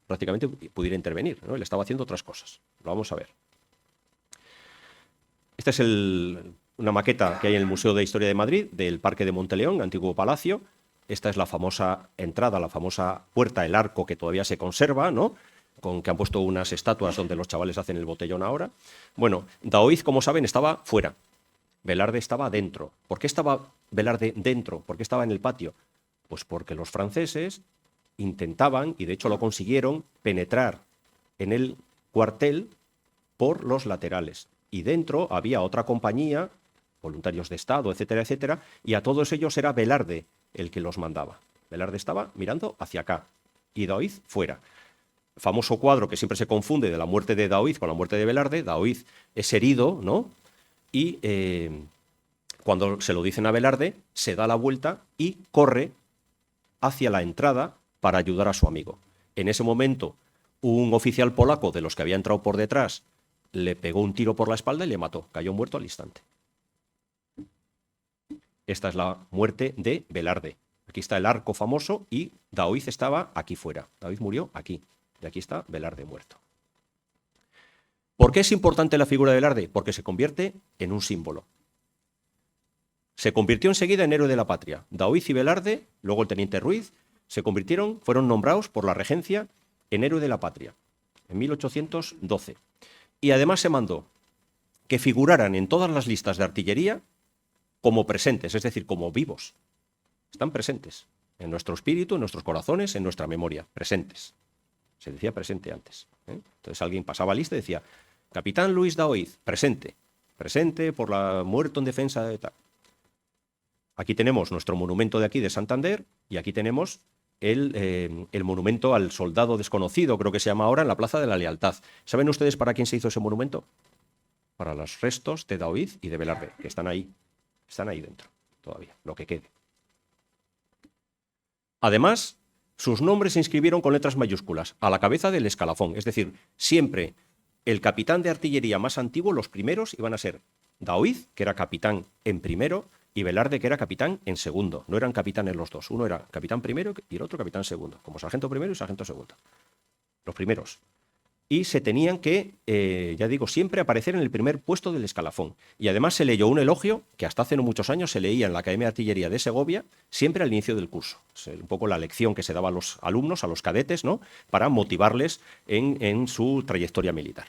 prácticamente pudiera intervenir, ¿no? Él estaba haciendo otras cosas. Lo vamos a ver. Esta es una maqueta que hay en el Museo de Historia de Madrid, del Parque de Monteleón, antiguo palacio. Esta es la famosa entrada, la famosa puerta, el arco que todavía se conserva, ¿no? Que han puesto unas estatuas donde los chavales hacen el botellón ahora. Bueno, Daoiz, como saben, estaba fuera. Velarde estaba dentro. ¿Por qué estaba Velarde dentro? ¿Por qué estaba en el patio? Pues porque los franceses intentaban, y de hecho lo consiguieron, penetrar en el cuartel por los laterales. Y dentro había otra compañía, voluntarios de Estado, etcétera, etcétera, y a todos ellos era Velarde el que los mandaba. Velarde estaba mirando hacia acá y Daoiz fuera. Famoso cuadro que siempre se confunde de la muerte de Daoiz con la muerte de Velarde. Daoiz es herido, ¿no? Y cuando se lo dicen a Velarde, se da la vuelta y corre hacia la entrada para ayudar a su amigo. En ese momento, un oficial polaco de los que había entrado por detrás le pegó un tiro por la espalda y le mató. Cayó muerto al instante. Esta es la muerte de Velarde. Aquí está el arco famoso y Daoiz estaba aquí fuera. Daoiz murió aquí. Y aquí está Velarde muerto. ¿Por qué es importante la figura de Velarde? Porque se convierte en un símbolo. Se convirtió enseguida en héroe de la patria. Daoiz y Velarde, luego el teniente Ruiz, fueron nombrados por la regencia en héroe de la patria, en 1812. Y además se mandó que figuraran en todas las listas de artillería como presentes, es decir, como vivos. Están presentes en nuestro espíritu, en nuestros corazones, en nuestra memoria, presentes. Se decía presente antes. Entonces alguien pasaba lista y decía, Capitán Luis Daoiz, presente. Presente por la muerto en defensa de tal. Aquí tenemos nuestro monumento de aquí de Santander y aquí tenemos el monumento al soldado desconocido, creo que se llama ahora, en la Plaza de la Lealtad. ¿Saben ustedes para quién se hizo ese monumento? Para los restos de Daoiz y de Velarde, que están ahí dentro todavía, lo que quede. Además, sus nombres se inscribieron con letras mayúsculas a la cabeza del escalafón, es decir, siempre el capitán de artillería más antiguo, los primeros iban a ser Daoiz, que era capitán en primero, y Velarde, que era capitán en segundo. No eran capitanes los dos. Uno era capitán primero y el otro capitán segundo, como sargento primero y sargento segundo. Los primeros. Y se tenían que, ya digo, siempre aparecer en el primer puesto del escalafón. Y además se leyó un elogio que hasta hace no muchos años se leía en la Academia de Artillería de Segovia, siempre al inicio del curso. Es un poco la lección que se daba a los alumnos, a los cadetes, ¿no? Para motivarles en su trayectoria militar.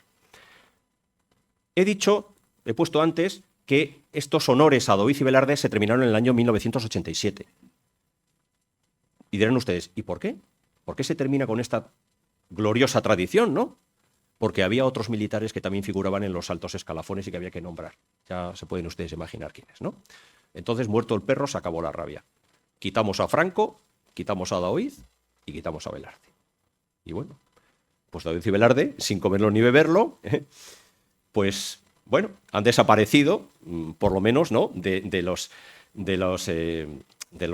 He puesto antes que estos honores a Daoiz y Velarde se terminaron en el año 1987. Y dirán ustedes, ¿y por qué? ¿Por qué se termina con esta gloriosa tradición, no? Porque había otros militares que también figuraban en los altos escalafones y que había que nombrar. Ya se pueden ustedes imaginar quiénes, ¿no? Entonces, muerto el perro, se acabó la rabia. Quitamos a Franco, quitamos a Daoiz y quitamos a Velarde. Y bueno, pues Daoiz y Velarde, sin comerlo ni beberlo, pues bueno, han desaparecido, por lo menos, ¿no? de los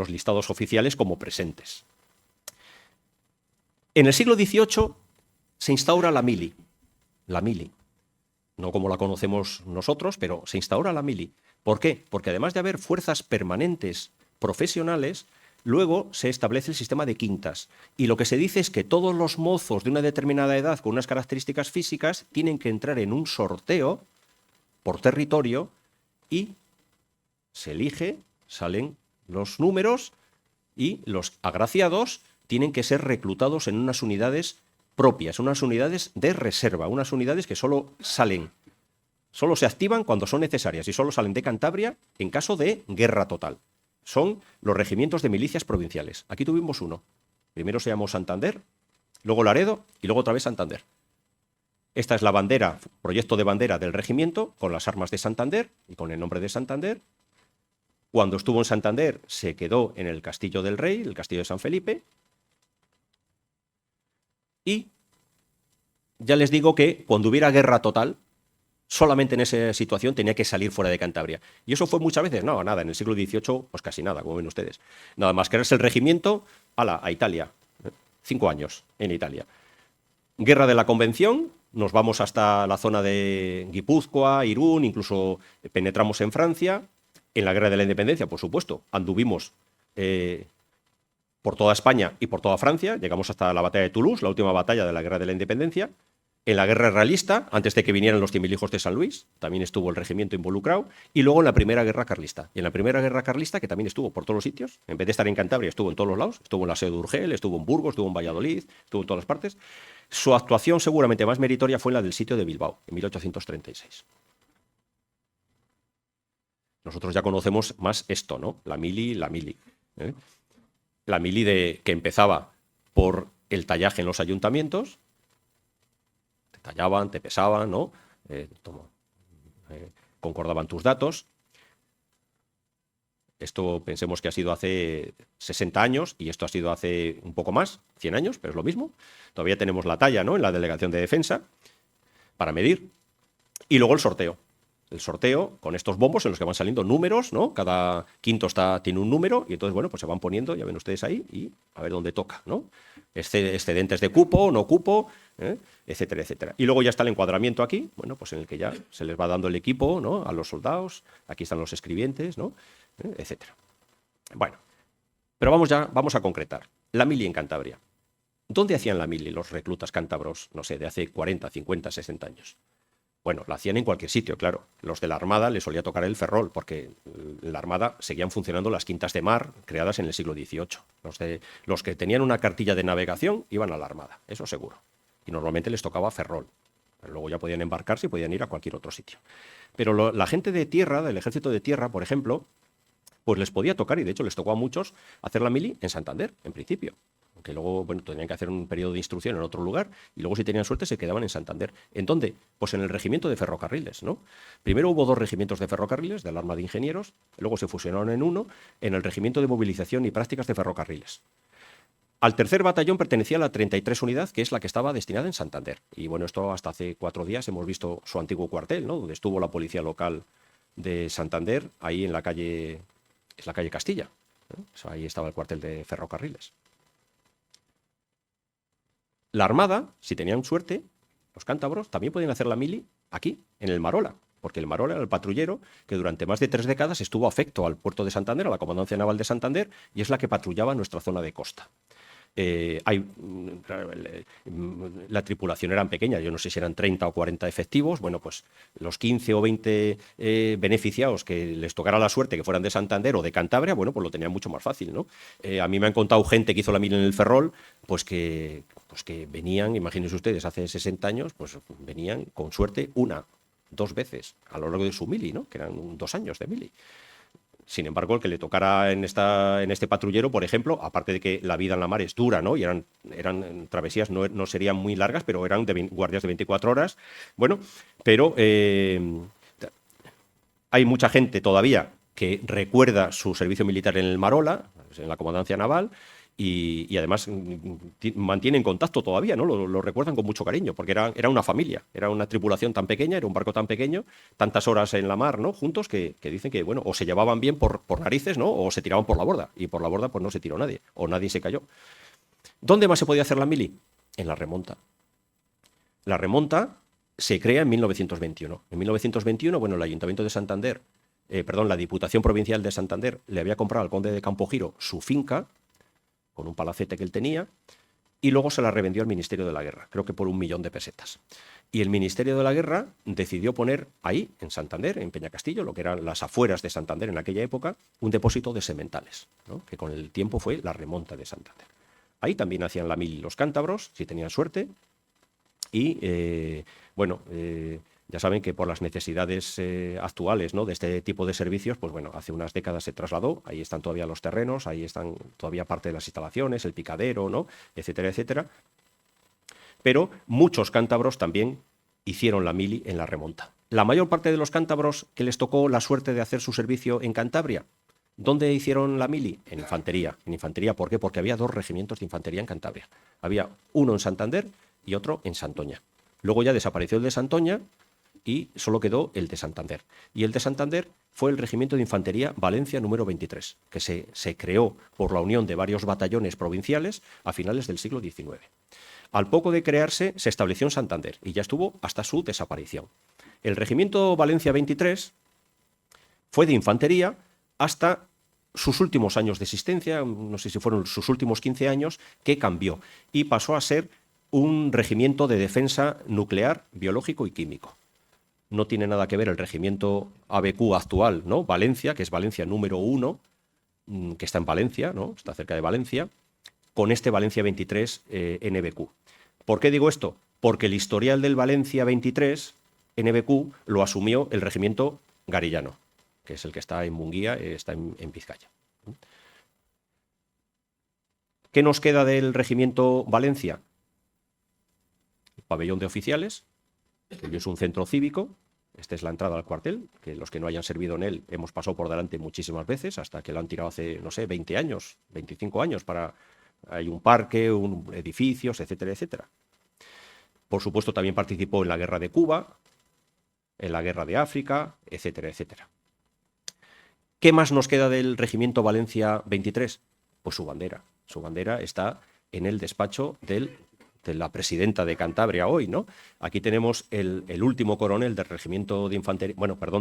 listados oficiales como presentes. En el siglo XVIII se instaura la mili, no como la conocemos nosotros, pero se instaura la mili. ¿Por qué? Porque además de haber fuerzas permanentes profesionales, luego se establece el sistema de quintas. Y lo que se dice es que todos los mozos de una determinada edad con unas características físicas tienen que entrar en un sorteo por territorio y se elige, salen los números y los agraciados tienen que ser reclutados en unas unidades propias, unas unidades de reserva, unas unidades que solo se activan cuando son necesarias y solo salen de Cantabria en caso de guerra total. Son los regimientos de milicias provinciales. Aquí tuvimos uno. Primero se llamó Santander, luego Laredo y luego otra vez Santander. Esta es la bandera, proyecto de bandera del regimiento, con las armas de Santander y con el nombre de Santander. Cuando estuvo en Santander se quedó en el Castillo del Rey, el Castillo de San Felipe. Y ya les digo que cuando hubiera guerra total, solamente en esa situación tenía que salir fuera de Cantabria. Y eso fue muchas veces, no, nada, en el siglo XVIII, pues casi nada, como ven ustedes. Nada más crearse el regimiento, a Italia. 5 años en Italia. Guerra de la Convención, nos vamos hasta la zona de Guipúzcoa, Irún, incluso penetramos en Francia. En la Guerra de la Independencia, por supuesto, anduvimos por toda España y por toda Francia. Llegamos hasta la batalla de Toulouse, la última batalla de la Guerra de la Independencia. En la guerra realista, antes de que vinieran los 100.000 hijos de San Luis, también estuvo el regimiento involucrado, y luego en la primera guerra carlista. Y en la primera guerra carlista, que también estuvo por todos los sitios, en vez de estar en Cantabria, estuvo en todos los lados, estuvo en la sede de Urgel, estuvo en Burgos, estuvo en Valladolid, estuvo en todas las partes. Su actuación seguramente más meritoria fue la del sitio de Bilbao, en 1836. Nosotros ya conocemos más esto, ¿no? La mili. ¿Eh? La mili que empezaba por el tallaje en los ayuntamientos. Te tallaban, te pesaban, ¿no? Concordaban tus datos. Esto pensemos que ha sido hace 60 años y esto ha sido hace un poco más, 100 años, pero es lo mismo. Todavía tenemos la talla, ¿no?, en la Delegación de Defensa para medir. Y luego el sorteo. El sorteo con estos bombos en los que van saliendo números, ¿no? Cada quinto tiene un número y entonces, bueno, pues se van poniendo, ya ven ustedes ahí, y a ver dónde toca, ¿no? Excedentes de cupo, no cupo, etcétera, etcétera. Y luego ya está el encuadramiento aquí, bueno, pues en el que ya se les va dando el equipo, ¿no?, a los soldados, aquí están los escribientes, ¿no?, etcétera. Bueno, pero vamos a concretar. La mili en Cantabria. ¿Dónde hacían la mili los reclutas cántabros, no sé, de hace 40, 50, 60 años? Bueno, la hacían en cualquier sitio, claro. Los de la Armada les solía tocar el Ferrol, porque en la Armada seguían funcionando las quintas de mar creadas en el siglo XVIII. Los que tenían una cartilla de navegación iban a la Armada, eso seguro. Y normalmente les tocaba Ferrol. Pero luego ya podían embarcarse y podían ir a cualquier otro sitio. Pero la gente de tierra, del ejército de tierra, por ejemplo, pues les podía tocar, y de hecho les tocó a muchos, hacer la mili en Santander, en principio. Aunque luego, bueno, tenían que hacer un periodo de instrucción en otro lugar y luego, si tenían suerte, se quedaban en Santander. ¿En dónde? Pues en el regimiento de ferrocarriles, ¿no? Primero hubo 2 regimientos de ferrocarriles del arma de ingenieros, luego se fusionaron en uno, en el regimiento de movilización y prácticas de ferrocarriles. Al tercer batallón pertenecía la 33 unidad, que es la que estaba destinada en Santander. Y bueno, esto hasta hace 4 días hemos visto su antiguo cuartel, ¿no?, donde estuvo la policía local de Santander, ahí en la calle, es la calle Castilla, ¿no? O sea, ahí estaba el cuartel de ferrocarriles. La Armada, si tenían suerte, los cántabros también podían hacer la mili aquí, en el Marola, porque el Marola era el patrullero que durante más de 3 décadas estuvo afecto al puerto de Santander, a la Comandancia Naval de Santander, y es la que patrullaba nuestra zona de costa. La tripulación era pequeña, yo no sé si eran 30 o 40 efectivos. Bueno, pues los 15 o 20 beneficiados que les tocara la suerte que fueran de Santander o de Cantabria, bueno, pues lo tenían mucho más fácil, ¿no? A mí me han contado gente que hizo la mili en el Ferrol, pues que venían, imagínense ustedes, hace 60 años, pues venían con suerte 1, 2 veces a lo largo de su mili, ¿no?, que eran 2 años de mili. Sin embargo, el que le tocara en este patrullero, por ejemplo, aparte de que la vida en la mar es dura, ¿no?, y eran travesías, no serían muy largas, pero eran guardias de 24 horas. Bueno, pero hay mucha gente todavía que recuerda su servicio militar en el Marola, en la Comandancia Naval, y además mantienen contacto todavía, ¿no? Lo recuerdan con mucho cariño, porque era una familia, era una tripulación tan pequeña, era un barco tan pequeño, tantas horas en la mar, ¿no?, juntos, que dicen que, bueno, o se llevaban bien por narices, ¿no?, o se tiraban por la borda, y por la borda pues no se tiró nadie, o nadie se cayó. ¿Dónde más se podía hacer la mili? En la remonta. La remonta se crea en 1921. En 1921, bueno, el Ayuntamiento de Santander, la Diputación Provincial de Santander le había comprado al conde de Campogiro su finca, con un palacete que él tenía, y luego se la revendió al Ministerio de la Guerra, creo que por 1.000.000 de pesetas. Y el Ministerio de la Guerra decidió poner ahí, en Santander, en Peñacastillo, lo que eran las afueras de Santander en aquella época, un depósito de sementales, ¿no?, que con el tiempo fue la remonta de Santander. Ahí también hacían la mili los cántabros, si tenían suerte, y ya saben que por las necesidades actuales, ¿no?, de este tipo de servicios, pues bueno, hace unas décadas se trasladó, ahí están todavía los terrenos, ahí están todavía parte de las instalaciones, el picadero, ¿no?, etcétera, etcétera. Pero muchos cántabros también hicieron la mili en la remonta. La mayor parte de los cántabros que les tocó la suerte de hacer su servicio en Cantabria, ¿dónde hicieron la mili? En infantería. En infantería, ¿por qué? Porque había 2 regimientos de infantería en Cantabria. Había uno en Santander y otro en Santoña. Luego ya desapareció el de Santoña y solo quedó el de Santander. Y el de Santander fue el Regimiento de Infantería Valencia número 23, que se creó por la unión de varios batallones provinciales a finales del siglo XIX. Al poco de crearse, se estableció en Santander y ya estuvo hasta su desaparición. El Regimiento Valencia 23 fue de infantería hasta sus últimos años de existencia, no sé si fueron sus últimos 15 años, que cambió y pasó a ser un regimiento de defensa nuclear, biológico y químico. No tiene nada que ver el regimiento ABQ actual, ¿no? Valencia, que es Valencia número 1, que está en Valencia, ¿no? Está cerca de Valencia, con este Valencia 23 NBQ. ¿Por qué digo esto? Porque el historial del Valencia 23 NBQ lo asumió el regimiento Garillano, que es el que está en Munguía, está en Vizcaya. ¿Qué nos queda del regimiento Valencia? El pabellón de oficiales, que es un centro cívico. Esta es la entrada al cuartel, que los que no hayan servido en él hemos pasado por delante muchísimas veces, hasta que lo han tirado hace, no sé, 20 años, 25 años. Hay un parque, edificios, etcétera, etcétera. Por supuesto, también participó en la guerra de Cuba, en la guerra de África, etcétera, etcétera. ¿Qué más nos queda del regimiento Valencia 23? Pues su bandera. Su bandera está en el despacho de la presidenta de Cantabria hoy, ¿no? Aquí tenemos el último coronel del regimiento de infantería,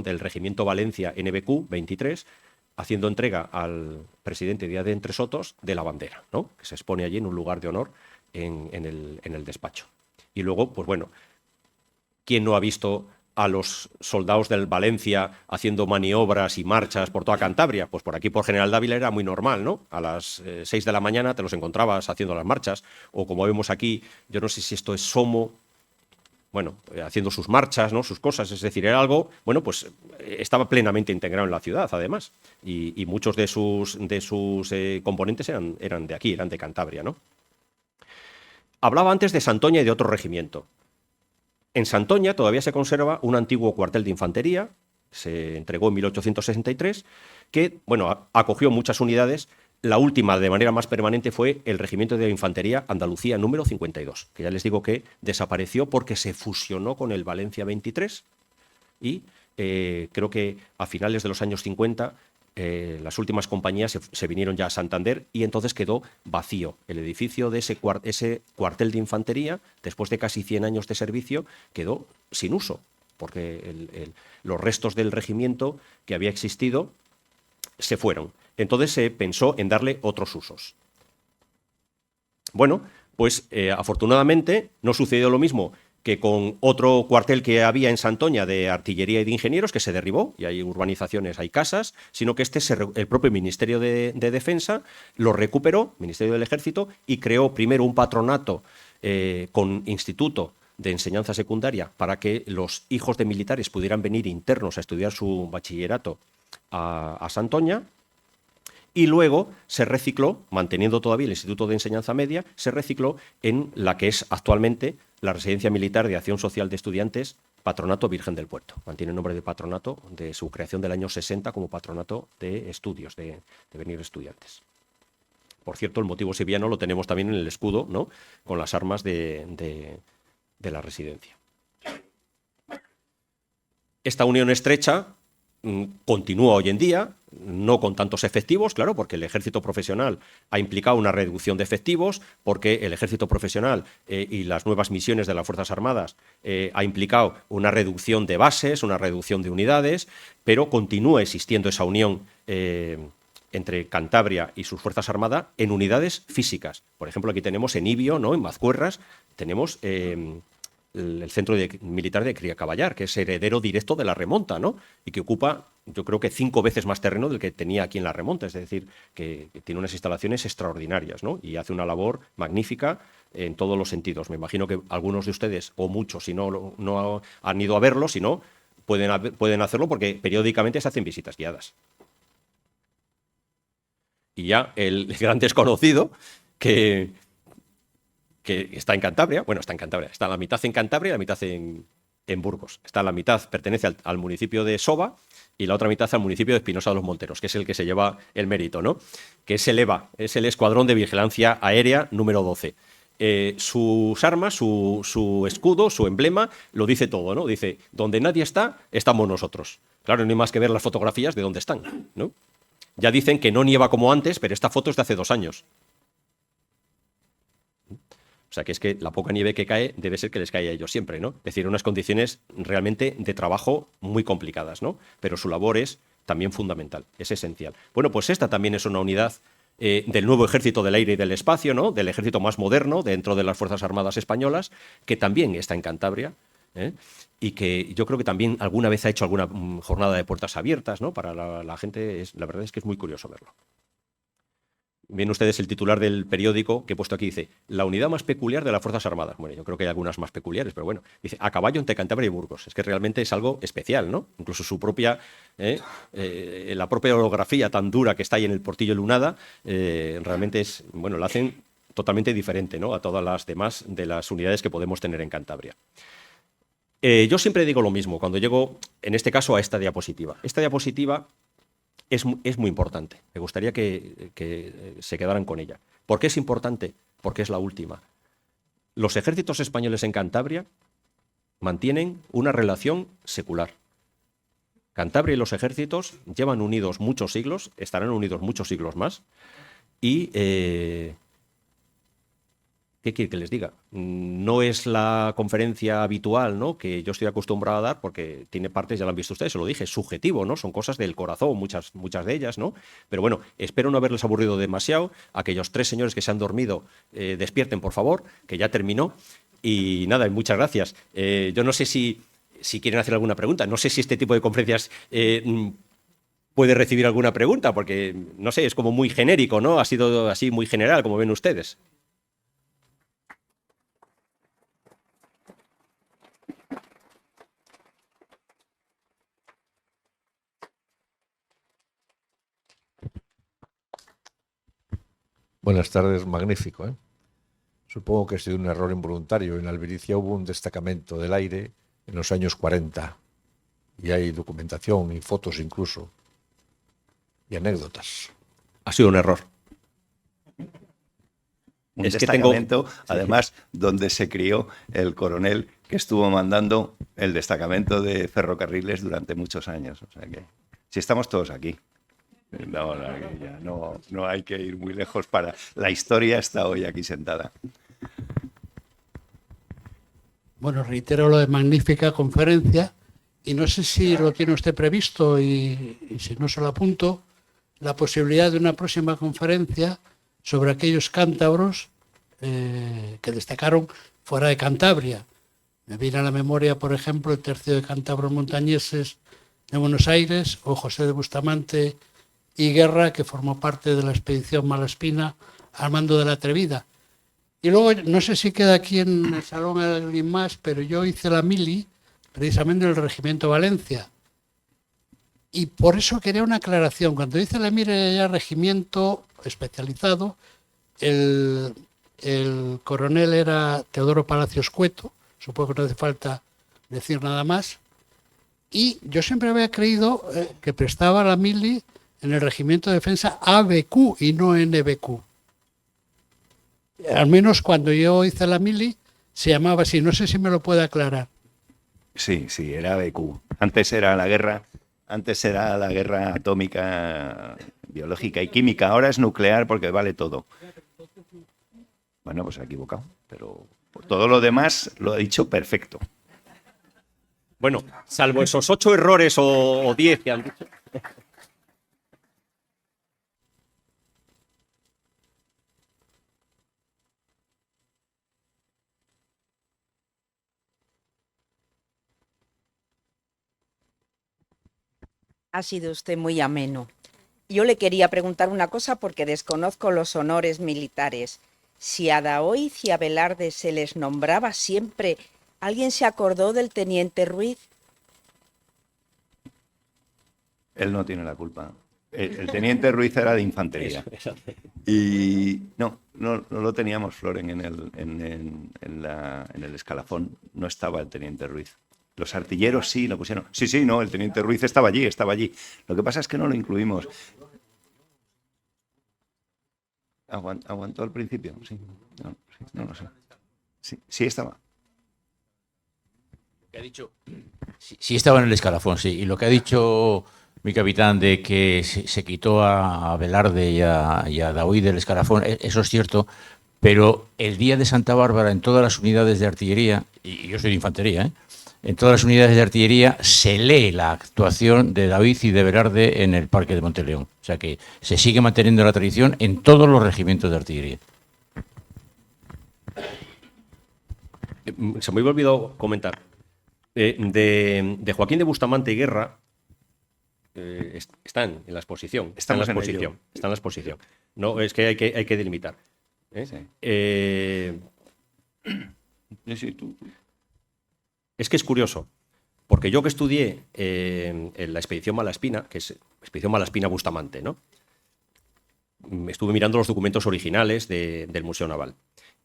del regimiento Valencia NBQ 23, haciendo entrega al presidente Díaz de Entresotos de la bandera, ¿no? Que se expone allí en un lugar de honor en el despacho. Y luego, pues bueno, ¿quién no ha visto a los soldados del Valencia haciendo maniobras y marchas por toda Cantabria? Pues por aquí, por General Dávila, era muy normal, ¿no? A las 6 de la mañana te los encontrabas haciendo las marchas, o como vemos aquí, yo no sé si esto es Somo, bueno, haciendo sus marchas, ¿no? Sus cosas, es decir, era algo, bueno, pues estaba plenamente integrado en la ciudad, además, y muchos de sus componentes eran de aquí, eran de Cantabria, ¿no? Hablaba antes de Santoña y de otro regimiento. En Santoña todavía se conserva un antiguo cuartel de infantería, se entregó en 1863, que, bueno, acogió muchas unidades. La última, de manera más permanente, fue el Regimiento de Infantería Andalucía número 52, que ya les digo que desapareció porque se fusionó con el Valencia 23 y creo que a finales de los años 50 las últimas compañías se vinieron ya a Santander y entonces quedó vacío. El edificio de ese cuartel de infantería, después de casi 100 años de servicio, quedó sin uso, porque los restos del regimiento que había existido se fueron. Entonces se pensó en darle otros usos. Bueno, pues afortunadamente no sucedió lo mismo que con otro cuartel que había en Santoña de artillería y de ingenieros, que se derribó, y hay urbanizaciones, hay casas, sino que el propio Ministerio de Defensa lo recuperó, Ministerio del Ejército, y creó primero un patronato con instituto de enseñanza secundaria para que los hijos de militares pudieran venir internos a estudiar su bachillerato a Santoña. Y luego se recicló, manteniendo todavía el Instituto de Enseñanza Media, se recicló en la que es actualmente la Residencia Militar de Acción Social de Estudiantes, Patronato Virgen del Puerto. Mantiene el nombre de patronato de su creación del año 60 como patronato de estudios, de venir estudiantes. Por cierto, el motivo sevillano lo tenemos también en el escudo, ¿no? Con las armas de la residencia. Esta unión estrecha continúa hoy en día, no con tantos efectivos, claro, porque el ejército profesional ha implicado una reducción de efectivos, porque el ejército profesional y las nuevas misiones de las Fuerzas Armadas ha implicado una reducción de bases, una reducción de unidades, pero continúa existiendo esa unión entre Cantabria y sus Fuerzas Armadas en unidades físicas. Por ejemplo, aquí tenemos en Ibio, ¿no? En Mazcuerras, tenemos el centro militar de Criacaballar, que es heredero directo de la remonta, ¿no? Y que ocupa, yo creo que 5 veces más terreno del que tenía aquí en la remonta, es decir, que tiene unas instalaciones extraordinarias, ¿no? Y hace una labor magnífica en todos los sentidos. Me imagino que algunos de ustedes, o muchos, si no han ido a verlo, si no, pueden hacerlo porque periódicamente se hacen visitas guiadas. Y ya el gran desconocido que está en Cantabria, bueno, está en Cantabria, está la mitad en Cantabria y la mitad en Burgos. Está la mitad, pertenece al municipio de Soba y la otra mitad al municipio de Espinosa de los Monteros, que es el que se lleva el mérito, ¿no? Que es el EVA, es el Escuadrón de Vigilancia Aérea número 12. Sus armas, su escudo, su emblema, lo dice todo, ¿no? Dice, donde nadie está, estamos nosotros. Claro, no hay más que ver las fotografías de dónde están, ¿no? Ya dicen que no nieva como antes, pero esta foto es de hace 2 años. O sea, que es que la poca nieve que cae debe ser que les cae a ellos siempre, ¿no? Es decir, unas condiciones realmente de trabajo muy complicadas, ¿no? Pero su labor es también fundamental, es esencial. Bueno, pues esta también es una unidad del nuevo ejército del aire y del espacio, ¿no? Del ejército más moderno dentro de las Fuerzas Armadas Españolas, que también está en Cantabria, ¿eh? Y que yo creo que también alguna vez ha hecho alguna jornada de puertas abiertas, ¿no? Para la gente, la verdad es que es muy curioso verlo. Ven ustedes el titular del periódico que he puesto aquí, dice, la unidad más peculiar de las Fuerzas Armadas. Bueno, yo creo que hay algunas más peculiares, pero bueno, dice, a caballo entre Cantabria y Burgos. Es que realmente es algo especial, ¿no? Incluso su propia, la propia orografía tan dura que está ahí en el Portillo Lunada, realmente es, bueno, la hacen totalmente diferente, ¿no? A todas las demás de las unidades que podemos tener en Cantabria. Yo siempre digo lo mismo cuando llego, en este caso, a esta diapositiva. Esta diapositiva es muy importante. Me gustaría que se quedaran con ella. ¿Por qué es importante? Porque es la última. Los ejércitos españoles en Cantabria mantienen una relación secular. Cantabria y los ejércitos llevan unidos muchos siglos, estarán unidos muchos siglos más, y ¿qué quiere que les diga? No es la conferencia habitual, ¿no?, que yo estoy acostumbrado a dar, porque tiene partes, ya lo han visto ustedes, se lo dije, es subjetivo, ¿no? Son cosas del corazón, muchas de ellas, ¿no? Pero bueno, espero no haberles aburrido demasiado. Aquellos 3 señores que se han dormido, despierten, por favor, que ya terminó. Y nada, muchas gracias. Yo no sé si quieren hacer alguna pregunta. No sé si este tipo de conferencias puede recibir alguna pregunta, porque, no sé, es como muy genérico, ¿no? Ha sido así muy general, como ven ustedes. Buenas tardes, magnífico, ¿eh? Supongo que ha sido un error involuntario. En Albericia hubo un destacamento del aire en los años 40 y hay documentación y fotos incluso y anécdotas. Ha sido un error. Un destacamento, además, donde se crió el coronel que estuvo mandando el destacamento de ferrocarriles durante muchos años. O sea que, si estamos todos aquí. No hay que ir muy lejos para... La historia está hoy aquí sentada. Bueno, reitero lo de magnífica conferencia y no sé si lo tiene usted previsto y si no se lo apunto, la posibilidad de una próxima conferencia sobre aquellos cántabros que destacaron fuera de Cantabria. Me viene a la memoria, por ejemplo, el tercio de cántabros montañeses de Buenos Aires o José de Bustamante y Guerra, que formó parte de la expedición Malaspina al mando de la Atrevida. Y luego, no sé si queda aquí en el salón alguien más, pero yo hice la mili precisamente en el Regimiento Valencia. Y por eso quería una aclaración. Cuando hice la mili ya regimiento especializado, el coronel era Teodoro Palacios Cueto, supongo que no hace falta decir nada más. Y yo siempre había creído que prestaba la mili en el Regimiento de Defensa ABQ y no NBQ. Al menos cuando yo hice la mili se llamaba así. No sé si me lo puede aclarar. Sí, era ABQ. Antes era la guerra atómica, biológica y química. Ahora es nuclear porque vale todo. Bueno, pues se ha equivocado. Pero por todo lo demás lo ha dicho perfecto. Bueno, salvo esos 8 errores o 10 que han dicho. Ha sido usted muy ameno. Yo le quería preguntar una cosa porque desconozco los honores militares. Si a Daoiz y a Velarde se les nombraba siempre, ¿alguien se acordó del teniente Ruiz? Él no tiene la culpa. El teniente Ruiz era de infantería. Y no lo teníamos, Floren, en el escalafón. No estaba el teniente Ruiz. Los artilleros sí lo pusieron. Sí, no, el teniente Ruiz estaba allí. Lo que pasa es que no lo incluimos. ¿Aguantó al principio? Sí. No lo sé. Sí estaba. ¿Qué ha dicho? Sí estaba en el escalafón, sí. Y lo que ha dicho mi capitán de que se quitó a Velarde y a Daoiz del escalafón, eso es cierto, pero el día de Santa Bárbara en todas las unidades de artillería, y yo soy de infantería, en todas las unidades de artillería se lee la actuación de David y de Velarde en el Parque de Monteleón. O sea que se sigue manteniendo la tradición en todos los regimientos de artillería. Se me había olvidado comentar. De Joaquín de Bustamante y Guerra están en la exposición. Está en la Estamos en exposición. ello. Está en la exposición. No, es que hay que delimitar. Sí. Sí, tú. Es que es curioso, porque yo que estudié en la expedición Malaspina, que es expedición Malaspina-Bustamante, ¿no? Estuve mirando los documentos originales del Museo Naval.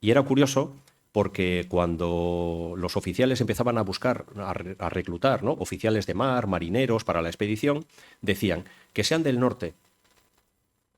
Y era curioso porque cuando los oficiales empezaban a buscar, a reclutar, ¿no?, oficiales de mar, marineros para la expedición, decían que sean del norte,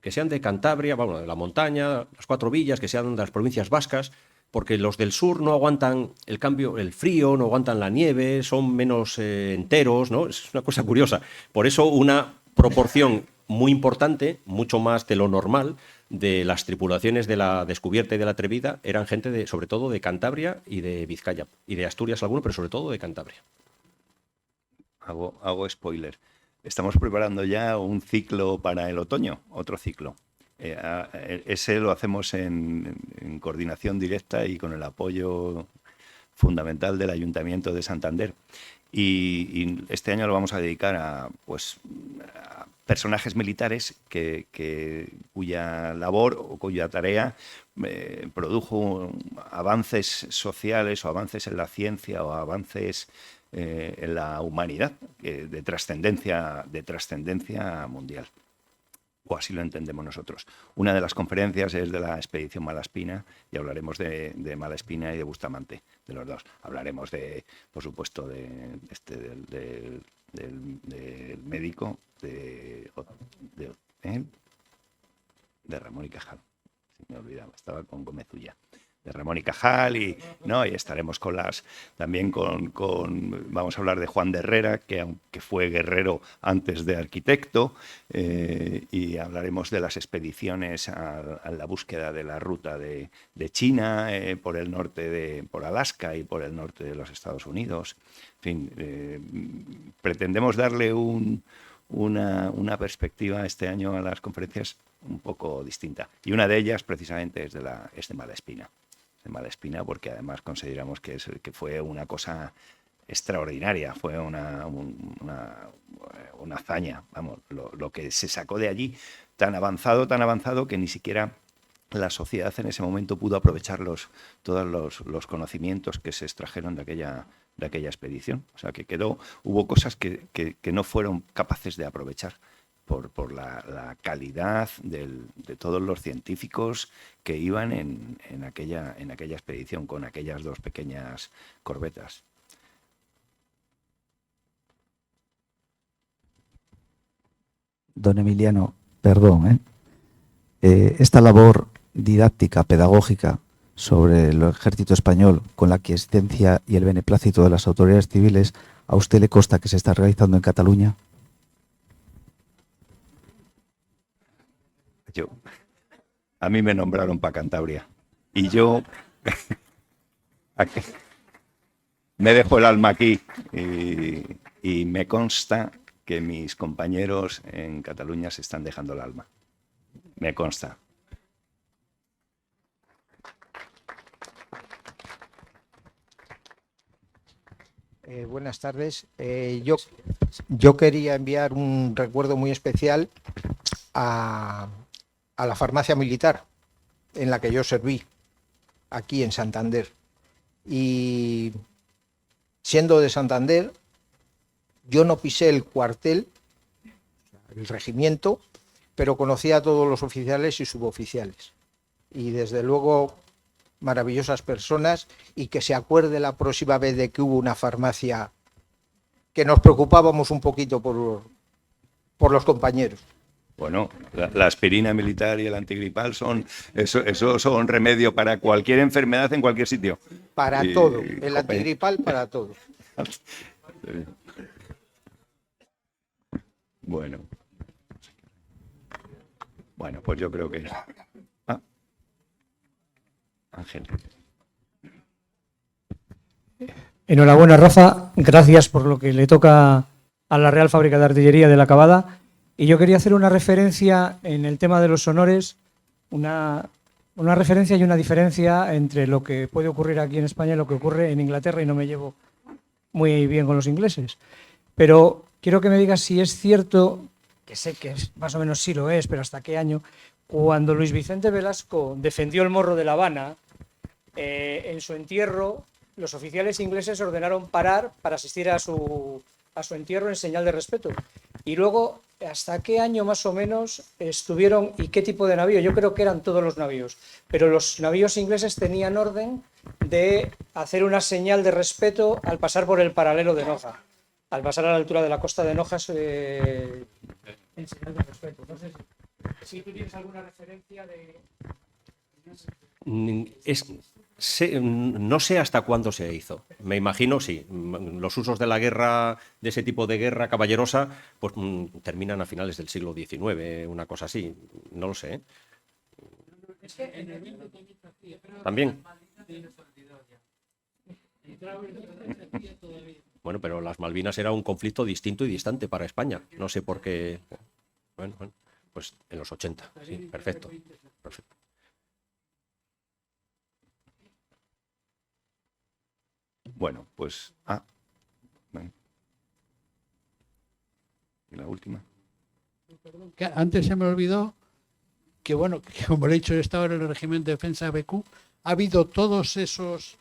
que sean de Cantabria, bueno, de la montaña, las 4 villas, que sean de las provincias vascas, porque los del sur no aguantan el cambio, el frío, no aguantan la nieve, son menos enteros, ¿no? Es una cosa curiosa. Por eso una proporción muy importante, mucho más de lo normal, de las tripulaciones de la Descubierta y de la Atrevida eran gente sobre todo de Cantabria y de Vizcaya, y de Asturias alguno, pero sobre todo de Cantabria. Hago spoiler. Estamos preparando ya un ciclo para el otoño, otro ciclo. Ese lo hacemos en coordinación directa y con el apoyo fundamental del Ayuntamiento de Santander. Y este año lo vamos a dedicar a personajes militares cuya labor o cuya tarea produjo avances sociales o avances en la ciencia o avances en la humanidad de trascendencia mundial. O así lo entendemos nosotros. Una de las conferencias es de la expedición Malaspina y hablaremos de Malaspina y de Bustamante, de los dos. Hablaremos por supuesto, del médico, de Ramón y Cajal. Se me olvidaba, estaba con Gómez Ulla. De Ramón y Cajal y estaremos también vamos a hablar de Juan de Herrera, que fue guerrero antes de arquitecto, y hablaremos de las expediciones a la búsqueda de la ruta de China por el norte por Alaska y por el norte de los Estados Unidos. En fin, pretendemos darle una perspectiva este año a las conferencias un poco distinta, y una de ellas precisamente es de Malaspina. De Malaspina, porque además consideramos que fue una cosa extraordinaria, fue una hazaña, vamos, lo que se sacó de allí tan avanzado que ni siquiera la sociedad en ese momento pudo aprovechar todos los conocimientos que se extrajeron de aquella expedición. O sea, que hubo cosas que no fueron capaces de aprovechar por la calidad de todos los científicos que iban en aquella expedición con aquellas 2 pequeñas corbetas. Don Emiliano, perdón, esta labor didáctica, pedagógica sobre el ejército español con la aquiescencia y el beneplácito de las autoridades civiles, ¿a usted le consta que se está realizando en Cataluña? A mí me nombraron para Cantabria y yo me dejo el alma aquí y me consta que mis compañeros en Cataluña se están dejando el alma. Me consta. Buenas tardes. Yo quería enviar un recuerdo muy especial a la farmacia militar en la que yo serví, aquí en Santander. Y siendo de Santander, yo no pisé el cuartel, el regimiento, pero conocía a todos los oficiales y suboficiales. Y desde luego, maravillosas personas, y que se acuerde la próxima vez de que hubo una farmacia que nos preocupábamos un poquito por los compañeros. Bueno, la aspirina militar y el antigripal son remedio para cualquier enfermedad en cualquier sitio. Para todo, el antigripal para todo. Bueno, pues yo creo que... Ángel. Enhorabuena, Rafa. Gracias por lo que le toca a la Real Fábrica de Artillería de la Cavada. Y yo quería hacer una referencia en el tema de los honores, una referencia y una diferencia entre lo que puede ocurrir aquí en España y lo que ocurre en Inglaterra, y no me llevo muy bien con los ingleses. Pero quiero que me digas si es cierto, que sé que más o menos sí lo es, pero hasta qué año, cuando Luis Vicente Velasco defendió el Morro de La Habana, en su entierro, los oficiales ingleses ordenaron parar para asistir a su entierro en señal de respeto. Y luego, ¿hasta qué año más o menos estuvieron y qué tipo de navío? Yo creo que eran todos los navíos, pero los navíos ingleses tenían orden de hacer una señal de respeto al pasar por el paralelo de Noja, al pasar a la altura de la costa de Nojas, en señal de respeto. Entonces, si tú tienes alguna referencia de... No sé hasta cuándo se hizo. Me imagino, sí, los usos de la guerra, de ese tipo de guerra caballerosa, pues terminan a finales del siglo XIX, una cosa así. No lo sé, ¿eh? También. Bueno, pero las Malvinas era un conflicto distinto y distante para España. No sé por qué. Bueno, pues en los 80. Sí, perfecto. Perfecto. Bueno, pues... bueno. ¿Y la última? Que antes se me olvidó que, bueno, que como le he dicho, he estado en el Regimiento de Defensa BQ. Ha habido todos esos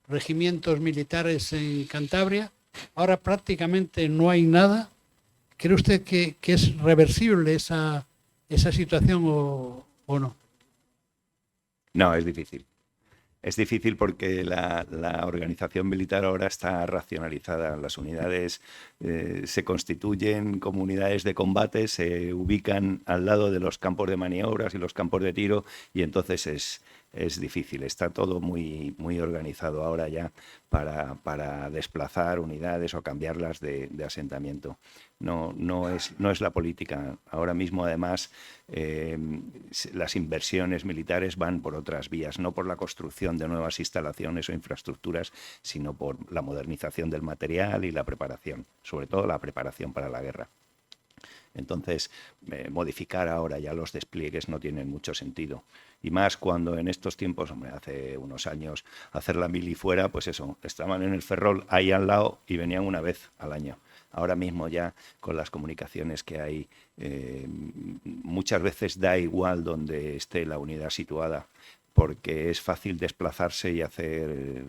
regimientos militares en Cantabria. Ahora prácticamente no hay nada. ¿Cree usted que es reversible esa situación o no? No, es difícil. Es difícil porque la organización militar ahora está racionalizada. Las unidades se constituyen como unidades de combate, se ubican al lado de los campos de maniobras y los campos de tiro, y entonces es difícil. Está todo muy, muy organizado ahora ya para desplazar unidades o cambiarlas de asentamiento. No es la política. Ahora mismo, además, las inversiones militares van por otras vías, no por la construcción de nuevas instalaciones o infraestructuras, sino por la modernización del material y la preparación, sobre todo la preparación para la guerra. Entonces, modificar ahora ya los despliegues no tiene mucho sentido. Y más cuando en estos tiempos, hombre, hace unos años, hacer la mili fuera, pues eso, estaban en el Ferrol ahí al lado y venían una vez al año. Ahora mismo ya con las comunicaciones que hay, muchas veces da igual donde esté la unidad situada, porque es fácil desplazarse y hacer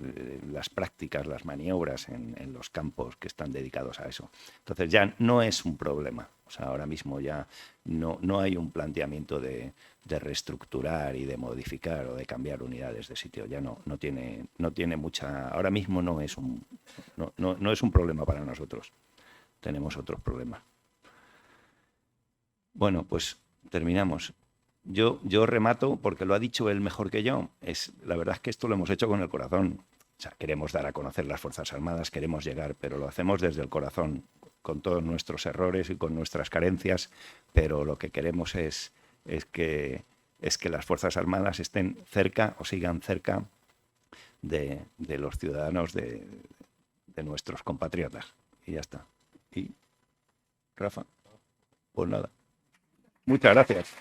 las prácticas, las maniobras en los campos que están dedicados a eso. Entonces ya no es un problema. O sea, ahora mismo ya no hay un planteamiento de reestructurar y de modificar o de cambiar unidades de sitio. Ya no tiene mucha... Ahora mismo no es un problema para nosotros. Tenemos otros problemas. Bueno, pues terminamos. Yo remato porque lo ha dicho él mejor que yo. La verdad es que esto lo hemos hecho con el corazón. O sea, queremos dar a conocer las Fuerzas Armadas, queremos llegar, pero lo hacemos desde el corazón, con todos nuestros errores y con nuestras carencias, pero lo que queremos es que las Fuerzas Armadas estén cerca o sigan cerca de los ciudadanos, de nuestros compatriotas. Y ya está. Y, Rafa, pues nada. Muchas gracias.